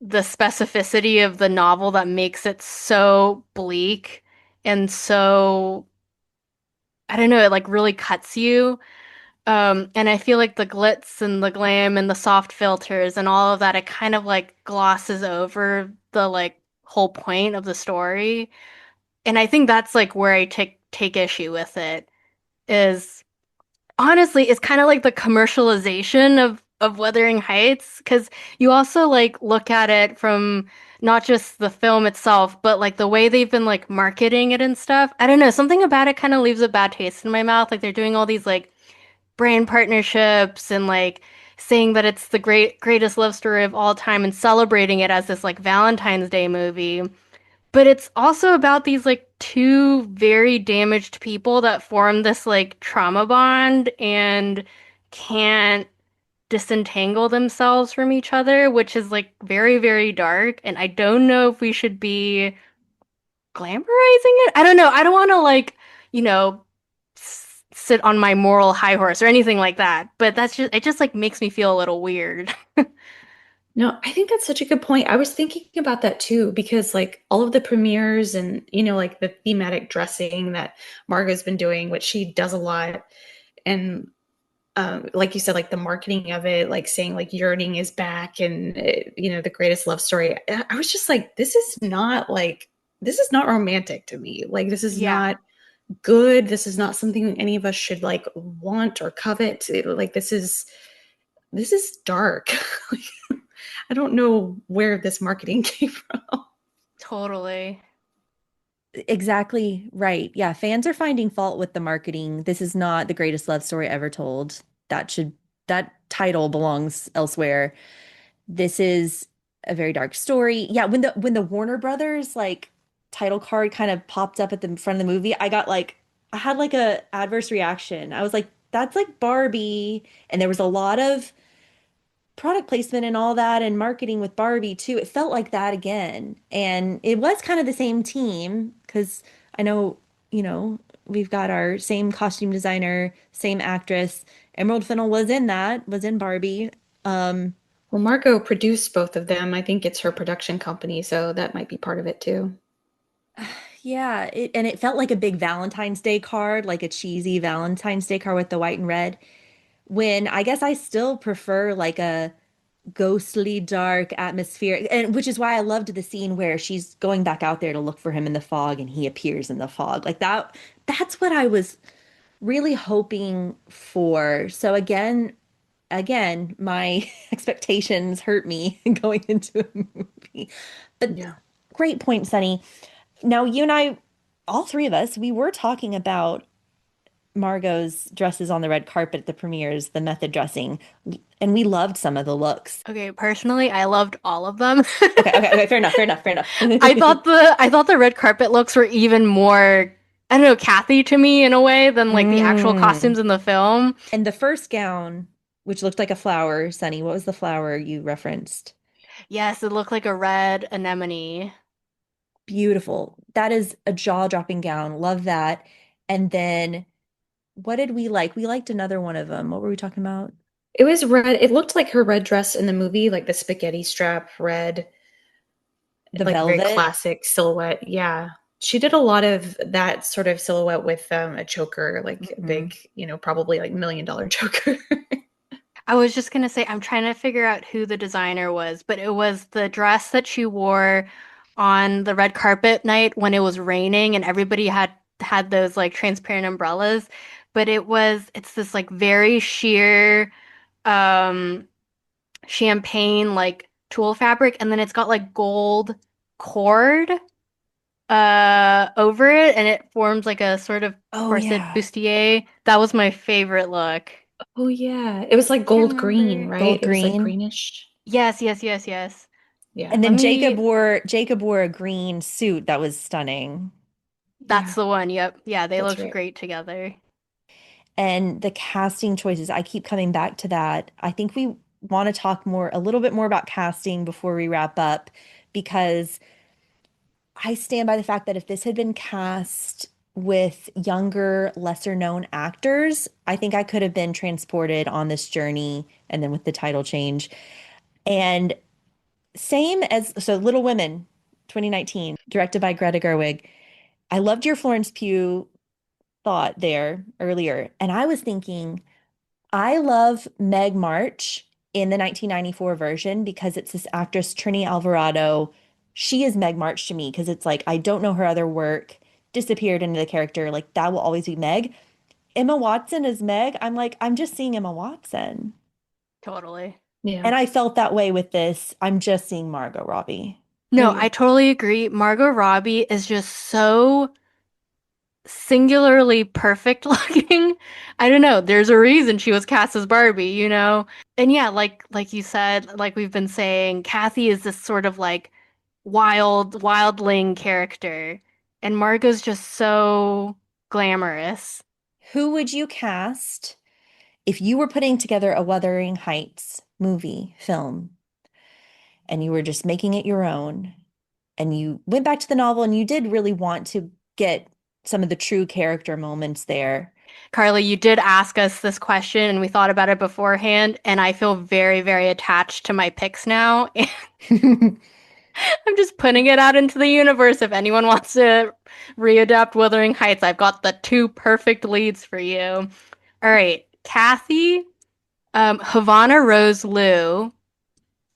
the specificity of the novel that makes it so bleak and so I don't know, it like really cuts you. And I feel like the glitz and the glam and the soft filters and all of that, it kind of like glosses over the like whole point of the story. And I think that's like where I take issue with it is honestly, it's kind of like the commercialization of Wuthering Heights because you also like look at it from not just the film itself, but like the way they've been like marketing it and stuff. I don't know, something about it kind of leaves a bad taste in my mouth. Like they're doing all these like brand partnerships and like saying that it's the greatest love story of all time and celebrating it as this like Valentine's Day movie. But it's also about these like two very damaged people that form this like trauma bond and can't disentangle themselves from each other, which is like very, very dark. And I don't know if we should be glamorizing it. I don't know. I don't want to like, you know, sit on my moral high horse or anything like that. But that's just, it just like makes me feel a little weird. No, I think that's such a good point. I was thinking about that too, because like all of the premieres and, like the thematic dressing that Margot's been doing, which she does a lot. And like you said, like the marketing of it, like saying like yearning is back and, the greatest love story. I was just like, this is not romantic to me. Like, this is Yeah, not good. This is not something any of us should like want or covet. Like, this is dark. I don't know where this marketing came from. totally. Exactly right. Yeah, fans are finding fault with the marketing. This is not the greatest love story ever told. That title belongs elsewhere. This is a very dark story. Yeah, when the Warner Brothers like title card kind of popped up at the front of the movie, I had like a adverse reaction. I was like, that's like Barbie, and there was a lot of product placement and all that and marketing with Barbie too. It felt like that again. And it was kind of the same team because I know, we've got our same costume designer, same actress. Emerald Fennell was in Barbie. Um, Well, Margot produced both of them. I think it's her production company, so that might be part of it too. yeah, and it felt like a big Valentine's Day card, like a cheesy Valentine's Day card with the white and red. When I guess I still prefer like a ghostly dark atmosphere, and which is why I loved the scene where she's going back out there to look for him in the fog and he appears in the fog. Like that's what I was really hoping for. So again, my expectations hurt me going into a movie. But Yeah. great point, Sunny. Now you and I, all three of us, we were talking about Margot's dresses on the red carpet at the premieres, the method dressing, and we loved some of the looks. Okay, personally, I loved all of them. Okay, fair enough, fair enough, fair enough. I thought the red carpet looks were even more, I don't know, Cathy to me in a way than like the actual Mm. costumes in the film. And the first gown, which looked like a flower, Sunny, what was the flower you referenced? Yes, it looked like a red anemone. Beautiful. That is a jaw-dropping gown. Love that. And then what did we like? We liked another one of them. What were we talking about? It was red. It looked like her red dress in the movie, like the spaghetti strap red, The like very velvet. classic silhouette. Yeah. She did a lot of that sort of silhouette with a choker, like a Mhm. big, probably like $1 million choker. I was just gonna say, I'm trying to figure out who the designer was, but it was the dress that she wore on the red carpet night when it was raining and everybody had those like transparent umbrellas. But it's this like very sheer, um, champagne like tulle fabric, and then it's got like gold cord over it, and it forms like a sort of Oh corset yeah. bustier. That was my favorite look. Oh yeah. It was like Can't gold green, remember. right? Gold It was like green. greenish. Yes, yes, yes, yes. Yeah. And Let then me. Jacob wore a green suit that was stunning. That's Yeah, the one. Yep. Yeah, they that's looked right. great together. And the casting choices, I keep coming back to that. I think we want to talk a little bit more about casting before we wrap up, because I stand by the fact that if this had been cast with younger, lesser known actors, I think I could have been transported on this journey and then with the title change. And same as, so Little Women, 2019, directed by Greta Gerwig. I loved your Florence Pugh thought there earlier. And I was thinking, I love Meg March in the 1994 version because it's this actress, Trini Alvarado. She is Meg March to me because it's like, I don't know her other work. disappeared into the character. Like that will always be Meg. Emma Watson as Meg, I'm like, I'm just seeing Emma Watson. Totally. Yeah. And I felt that way with this. I'm just seeing Margot Robbie. No, I totally agree. Margot Robbie is just so singularly perfect looking. I don't know. There's a reason she was cast as Barbie, you know? And yeah, like you said, like we've been saying, Cathy is this sort of like wildling character. And Margot's just so glamorous. Who would you cast if you were putting together a Wuthering Heights movie, film, and you were just making it your own, and you went back to the novel and you did really want to get some of the true character moments there? Carly, you did ask us this question and we thought about it beforehand, and I feel very, very attached to my picks now. I'm just putting it out into the universe. If anyone wants to readapt Wuthering Heights, I've got the two perfect leads for you. All right, Cathy, Havana Rose Liu.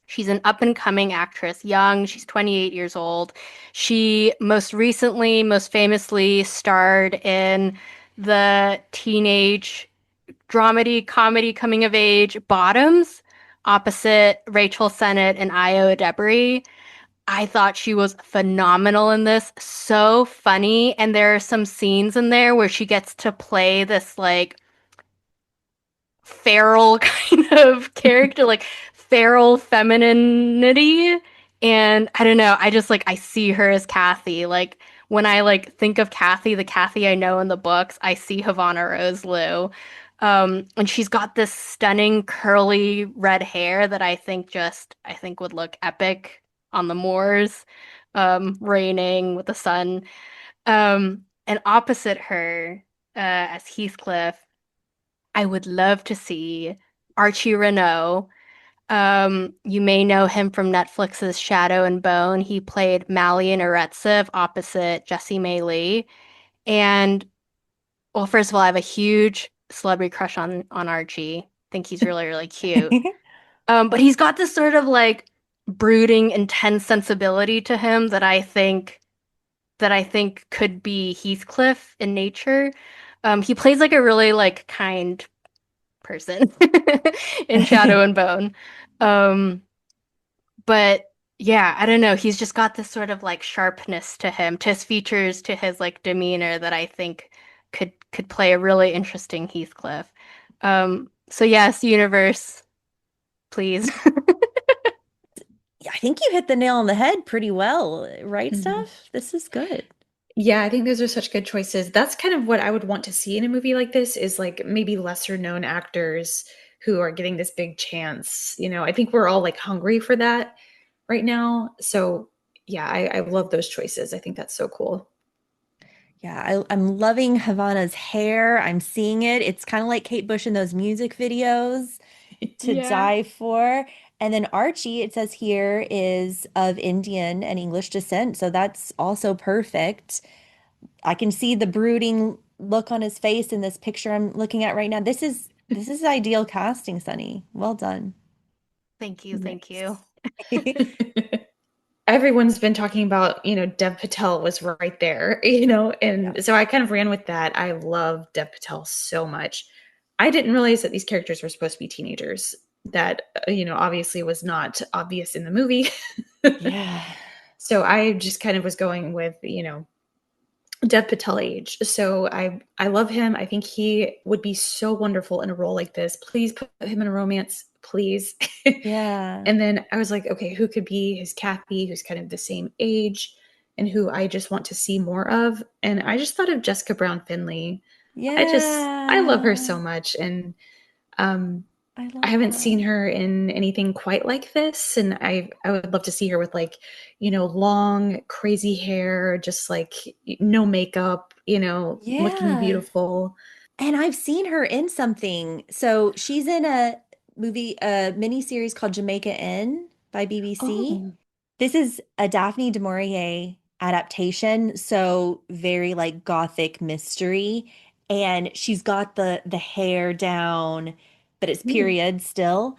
She's an up and coming actress, young. She's 28 years old. She most famously starred in the teenage dramedy comedy coming of age Bottoms, opposite Rachel Sennett and Io Debris. I thought she was phenomenal in this. So funny. And there are some scenes in there where she gets to play this like feral kind of character, like feral femininity. And I don't know, I just like I see her as Cathy. Like when I like think of Cathy, the Cathy I know in the books, I see Havana Rose Liu. And she's got this stunning curly red hair that I think would look epic on the moors, raining with the sun. And opposite her, as Heathcliff, I would love to see Archie Renault. You may know him from Netflix's Shadow and Bone. He played Malian Aretsev opposite Jessie May Lee. And well, first of all, I have a huge celebrity crush on Archie. Think he's really, really cute. But he's got this sort of like brooding, intense sensibility to him that I think could be Heathcliff in nature. He plays like a really like kind person in Shadow and Bone. Um, but yeah, I don't know. He's just got this sort of like sharpness to him, to his features, to his like demeanor that I think could play a really interesting Heathcliff. So yes, universe, please. I think you hit the nail on the head pretty well, right, Mhm. Steph? This is good. Yeah, I think those are such good choices. That's kind of what I would want to see in a movie like this is like maybe lesser known actors who are getting this big chance. I think we're all like hungry for that right now. So yeah, I love those choices. I think that's so cool. Yeah, I'm loving Havana's hair. I'm seeing it. It's kind of like Kate Bush in those music videos to Yeah. die for. And then Archie, it says here, is of Indian and English descent. So that's also perfect. I can see the brooding look on his face in this picture I'm looking at right now. This is ideal casting, Sunny. Well done. Thank you, thank you. Nice. Everyone's been talking about, Dev Patel was right there, Yeah. and so I kind of ran with that. I love Dev Patel so much. I didn't realize that these characters were supposed to be teenagers. That, obviously was not obvious in the movie. Yeah. So I just kind of was going with, Dev Patel age. So I love him. I think he would be so wonderful in a role like this. Please put him in a romance, please. Yeah. And then I was like, okay, who could be his Cathy, who's kind of the same age and who I just want to see more of? And I just thought of Jessica Brown Finley. I love her so Yeah. much. And um, I I love haven't seen her. her in anything quite like this. And I would love to see her with like, long, crazy hair, just like no makeup, looking Yeah. beautiful. And I've seen her in something. So she's in a mini series called Jamaica Inn by BBC. Oh. This is a Daphne du Maurier adaptation, so very like gothic mystery. And she's got the hair down, but it's Hmm. period still.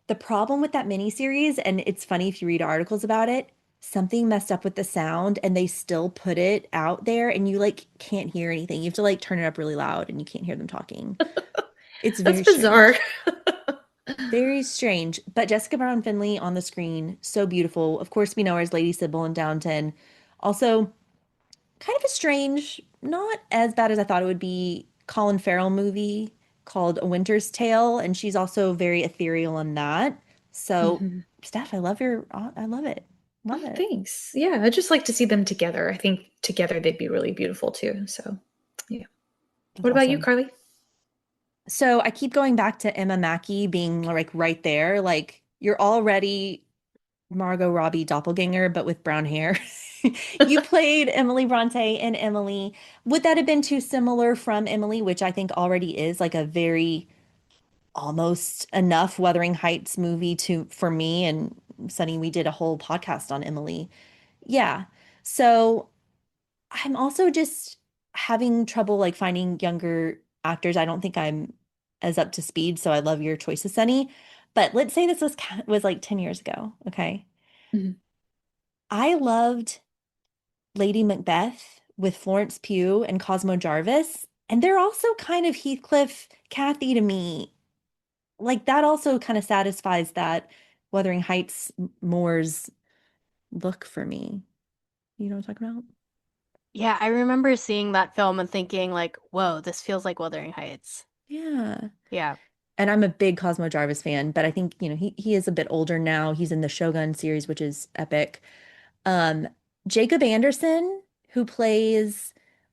The problem with that miniseries, and it's funny if you read articles about it, something messed up with the sound and they still put it out there and you like can't hear anything. You have to like turn it up really loud and you can't hear them talking. It's That's very bizarre. strange. Very strange. But Jessica Brown Findlay on the screen, so beautiful. Of course, we know her as Lady Sybil in Downton. Also, kind of a strange, not as bad as I thought it would be, Colin Farrell movie called A Winter's Tale, and she's also very ethereal in that. So, Mhm. Steph, I love it. Love Oh, it. thanks. Yeah, I'd just like to see them together. I think together they'd be really beautiful too. So, yeah. That's What about you, awesome. Carly? So I keep going back to Emma Mackey being like right there. Like you're already Margot Robbie doppelganger, but with brown hair. You played Emily Brontë in Emily. Would that have been too similar from Emily, which I think already is like a very almost enough Wuthering Heights movie to for me and Sunny, we did a whole podcast on Emily. Yeah. So I'm also just having trouble like finding younger actors. I don't think I'm as up to speed, so I love your choices, Sunny. But let's say this was like 10 years ago, okay? Mhm. I loved Lady Macbeth with Florence Pugh and Cosmo Jarvis, and they're also kind of Heathcliff, Cathy to me. Like that also kind of satisfies that Wuthering Heights Moore's look for me. You know what I'm talking about? Yeah, I remember seeing that film and thinking like, whoa, this feels like Wuthering Heights. Yeah. Yeah. And I'm a big Cosmo Jarvis fan, but I think, he is a bit older now. He's in the Shogun series, which is epic. Um, Jacob Anderson, who plays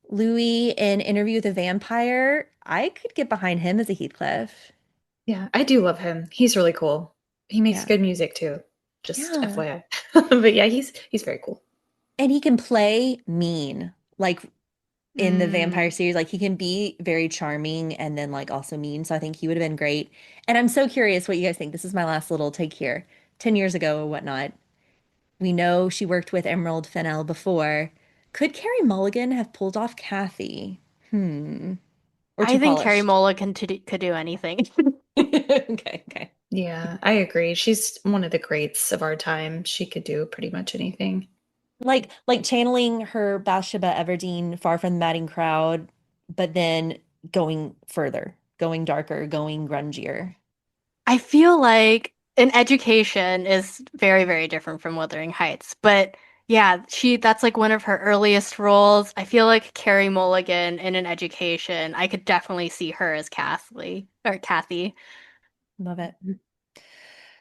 Louis in Interview with a Vampire, I could get behind him as a Heathcliff. Yeah, I do love him. He's really cool. He makes Yeah. good music too. Just Yeah. FYI. But yeah, he's very cool. And he can play mean, like in the vampire Mm. series. Like he can be very charming and then like also mean. So I think he would have been great. And I'm so curious what you guys think. This is my last little take here. 10 years ago or whatnot. We know she worked with Emerald Fennell before. Could Carrie Mulligan have pulled off Cathy? Hmm. Or too I think Carrie polished? Mulligan could do anything. Okay, okay. Yeah, I agree. She's one of the greats of our time. She could do pretty much anything. Like channeling her Bathsheba Everdeen far from the madding crowd, but then going further, going darker, going grungier. I feel like an education is very, very different from Wuthering Heights. But yeah, that's like one of her earliest roles. I feel like Carrie Mulligan in an education, I could definitely see her as Cathy. Love it.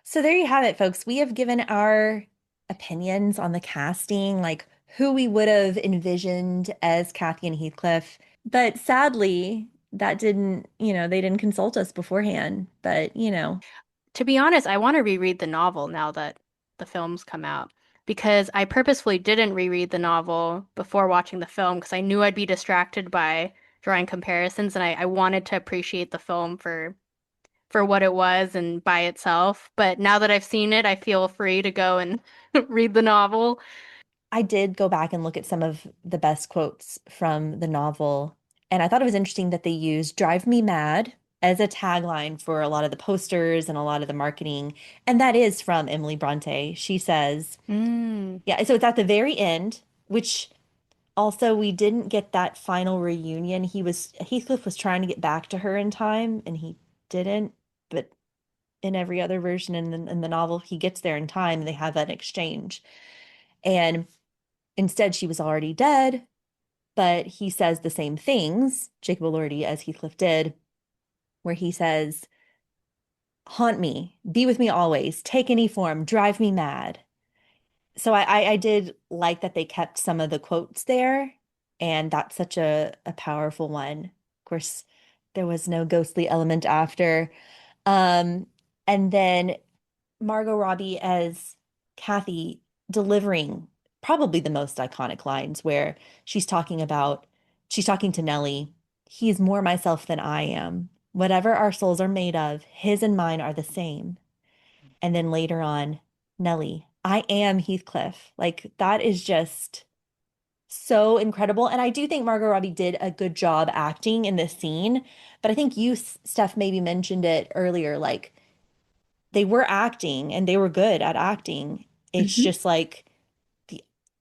So there you have it, folks. We have given our opinions on the casting, like who we would have envisioned as Cathy and Heathcliff. But sadly, that didn't, they didn't consult us beforehand. But, To be honest, I want to reread the novel now that the film's come out because I purposefully didn't reread the novel before watching the film because I knew I'd be distracted by drawing comparisons and I wanted to appreciate the film for what it was and by itself. But now that I've seen it, I feel free to go and read the novel. I did go back and look at some of the best quotes from the novel. And I thought it was interesting that they used Drive Me Mad as a tagline for a lot of the posters and a lot of the marketing. And that is from Emily Brontë. She says, Mm. yeah, so it's at the very end, which also we didn't get that final reunion. Heathcliff was trying to get back to her in time and he didn't, but in every other version in the novel, he gets there in time and they have that exchange. And instead, she was already dead, but he says the same things, Jacob Elordi, as Heathcliff did, where he says, haunt me, be with me always, take any form, drive me mad. So I did like that they kept some of the quotes there, and that's such a powerful one. Of course, there was no ghostly element after. Um, and then Margot Robbie as Cathy delivering probably the most iconic lines where she's talking to Nellie. He is more myself than I am. Whatever our souls are made of, his and mine are the same. And then later on, Nellie, I am Heathcliff. Like that is just so incredible. And I do think Margot Robbie did a good job acting in this scene. But I think you, Steph, maybe mentioned it earlier, like they were acting and they were good at acting. It's Hmm. just like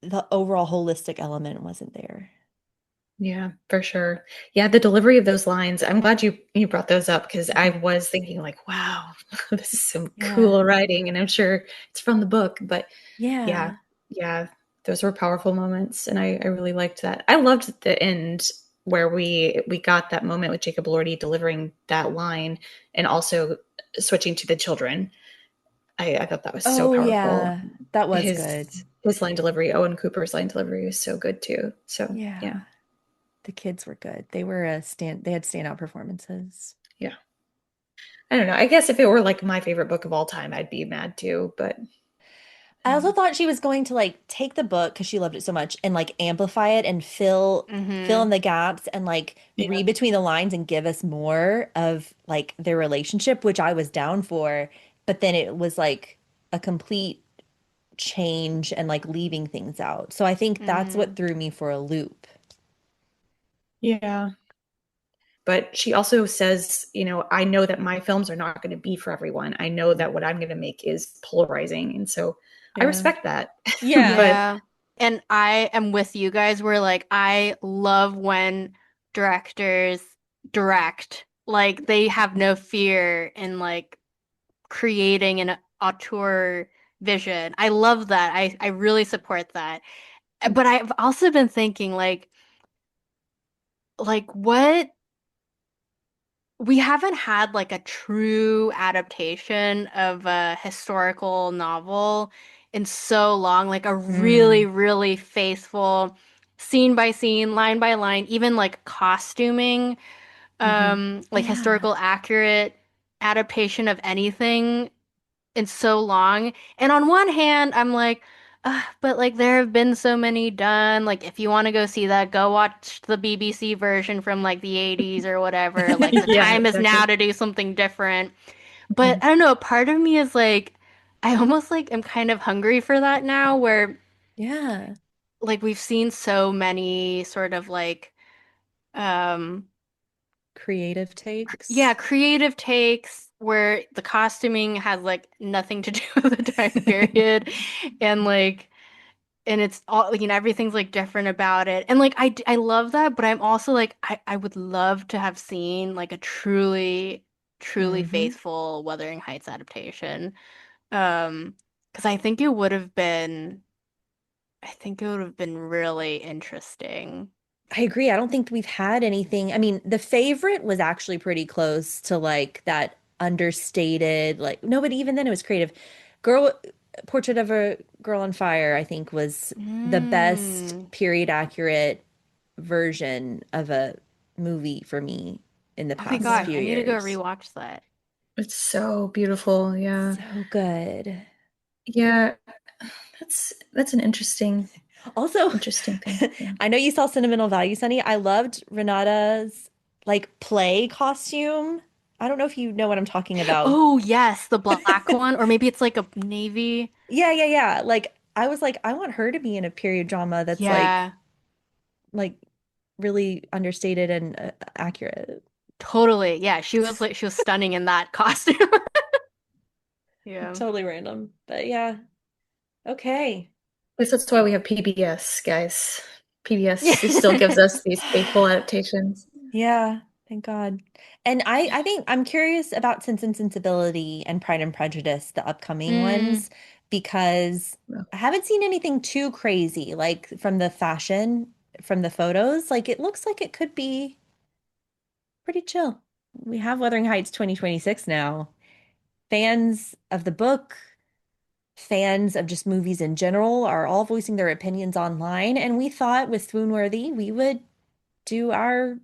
the overall holistic element wasn't there. Yeah, for sure. Yeah, the delivery of those lines, I'm glad you brought those up because I was thinking like, wow, this is some Yeah. cool writing, and I'm sure it's from the book, but yeah, Yeah. yeah, those were powerful moments, and I really liked that. I loved the end where we got that moment with Jacob Elordi delivering that line and also switching to the children. I thought that was so Oh powerful. yeah, that was good. His line delivery, Owen Cooper's line delivery was so good too. So yeah, Yeah. The kids were good. They had standout performances. yeah. I don't know. I guess if it were like my favorite book of all time, I'd be mad too. But I also thought she was going to like take the book because she loved it so much and like amplify it and fill in Mm-hmm. the gaps and like yeah, read between the lines and give us more of like their relationship, which I was down for. But then it was like a complete change and like leaving things out. So I think that's what Mm-hmm. threw me for a loop. yeah. But she also says, I know that my films are not going to be for everyone. I know that what I'm going to make is polarizing, and so I Yeah. respect that. Yeah. But Yeah. And I am with you guys where like I love when directors direct. Like they have no fear in like creating an auteur vision. I love that. I really support that. But I've also been thinking like what we haven't had like a true adaptation of a historical novel in so long, like a really, Mm. really faithful scene by scene, line by line, even like costuming, mhm. like Yeah. historical accurate adaptation of anything in so long. And on one hand, I'm like, ugh, but like there have been so many done. Like if you want to go see that, go watch the BBC version from like the 80s or whatever. Like the Yeah, time is now exactly. to do something different. But Mhm. I don't know, part of me is like I almost like am kind of hungry for that now where Yeah. like we've seen so many sort of like um Creative yeah, takes. creative takes where the costuming has like nothing to do with the time period and like and it's all everything's like different about it. And like I love that, but I'm also like I would love to have seen like a truly Hmm. faithful Wuthering Heights adaptation. Because I think it would have been really interesting. I agree. I don't think we've had anything. I mean, The Favorite was actually pretty close to like that understated, like, no, but even then it was creative. Girl, Portrait of a Girl on Fire, I think was the best Mm. period accurate version of a movie for me in the Oh my past Yeah, gosh, few I need to go years. rewatch that. it's so beautiful. Yeah, So good. yeah. That's an Also, interesting thing. Yeah. I know you saw Sentimental Value, Sunny. I loved Renata's like play costume. I don't know if you know what I'm talking about. Oh yes, the black one, or maybe it's like a navy. Yeah, yeah, yeah. Like I was like, I want her to be in a period drama that's Yeah, like really understated and accurate. totally. Yeah, she was stunning in that costume. Yeah. Totally random. But yeah. Okay. Guess that's why we have PBS, guys. Yeah. PBS still gives us these faithful adaptations. Yeah, thank God. And I think I'm curious about Sense and Sensibility and Pride and Prejudice, the upcoming Mm, ones, because I haven't seen anything too crazy, like from the fashion, from the photos. Like it looks like it could be pretty chill. We have Wuthering Heights 2026 now. Fans of the book, fans of just movies in general are all voicing their opinions online. And we thought with Swoon-Worthy, we would do our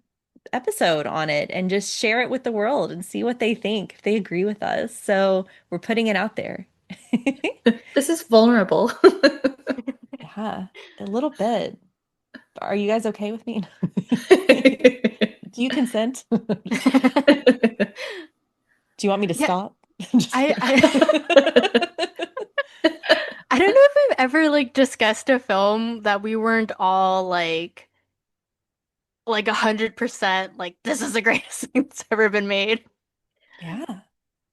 episode on it and just share it with the world and see what they think, if they agree with us. So we're putting it out there. This is vulnerable. Yeah, a little bit. Are you guys okay with me? Do you consent? Just kidding. Do you want me to yeah, stop? Just I, kidding. I I don't know if we've ever like discussed a film that we weren't all like 100% like this is the greatest thing that's ever been made. Yeah.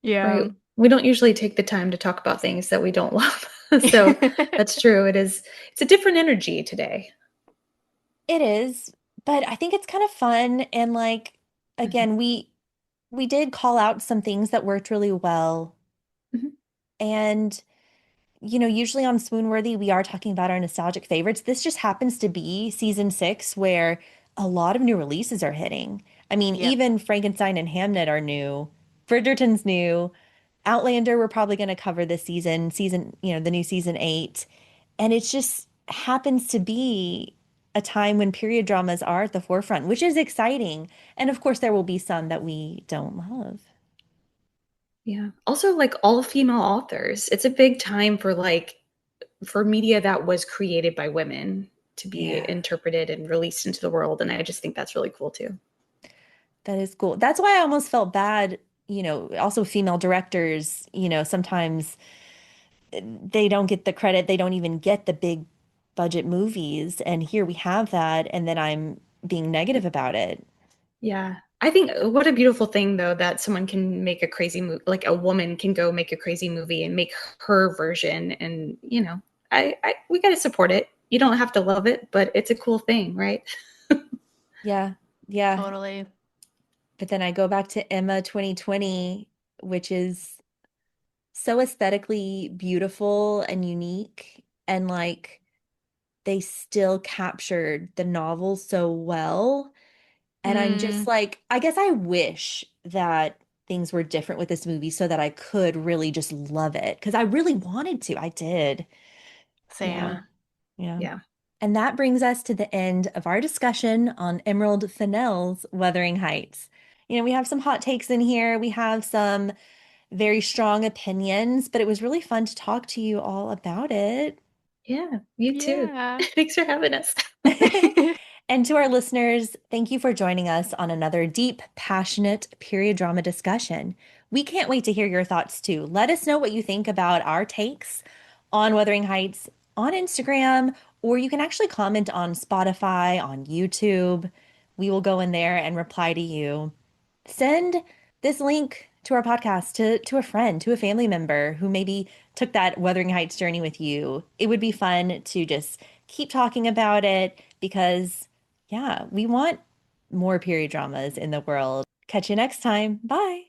Yeah. Right. We don't usually take the time to talk about things that we don't love. So that's true. It's a different energy today. It is, but I think it's kind of fun and like Mhm. again, we did call out some things that worked really well. Mhm. And usually on Swoon-Worthy, we are talking about our nostalgic favorites. This just happens to be season 6 where a lot of new releases are hitting. I mean, Yep. even Frankenstein and Hamnet are new. Bridgerton's new. Outlander, we're probably going to cover this the new season 8. And it just happens to be a time when period dramas are at the forefront, which is exciting. And of course, there will be some that we don't love. Yeah. Also, like all female authors, it's a big time for for media that was created by women to be Yeah. interpreted and released into the world. And I just think that's really cool too. That is cool. That's why I almost felt bad, also female directors, sometimes they don't get the credit. They don't even get the big budget movies. And here we have that. And then I'm being negative about it. Yeah. I think what a beautiful thing though that someone can make a crazy movie, like a woman can go make a crazy movie and make her version. And I we got to support it. You don't have to love it, but it's a cool thing, right? Yeah. Yeah. Totally. But then I go back to Emma 2020, which is so aesthetically beautiful and unique. And like they still captured the novel so well. And I'm just Mm, like, I guess I wish that things were different with this movie so that I could really just love it. Because I really wanted to. I did. Yeah. same. Yeah. Yeah. And that brings us to the end of our discussion on Emerald Fennell's Wuthering Heights. We have some hot takes in here. We have some very strong opinions, but it was really fun to talk to you all about it. Yeah. You too. Yeah. Thanks for having us. And to our listeners, thank you for joining us on another deep, passionate period drama discussion. We can't wait to hear your thoughts too. Let us know what you think about our takes on Wuthering Heights on Instagram, or you can actually comment on Spotify, on YouTube. We will go in there and reply to you. Send this link to our podcast to a friend, to a family member who maybe took that Wuthering Heights journey with you. It would be fun to just keep talking about it because, yeah, we want more period dramas in the world. Catch you next time. Bye.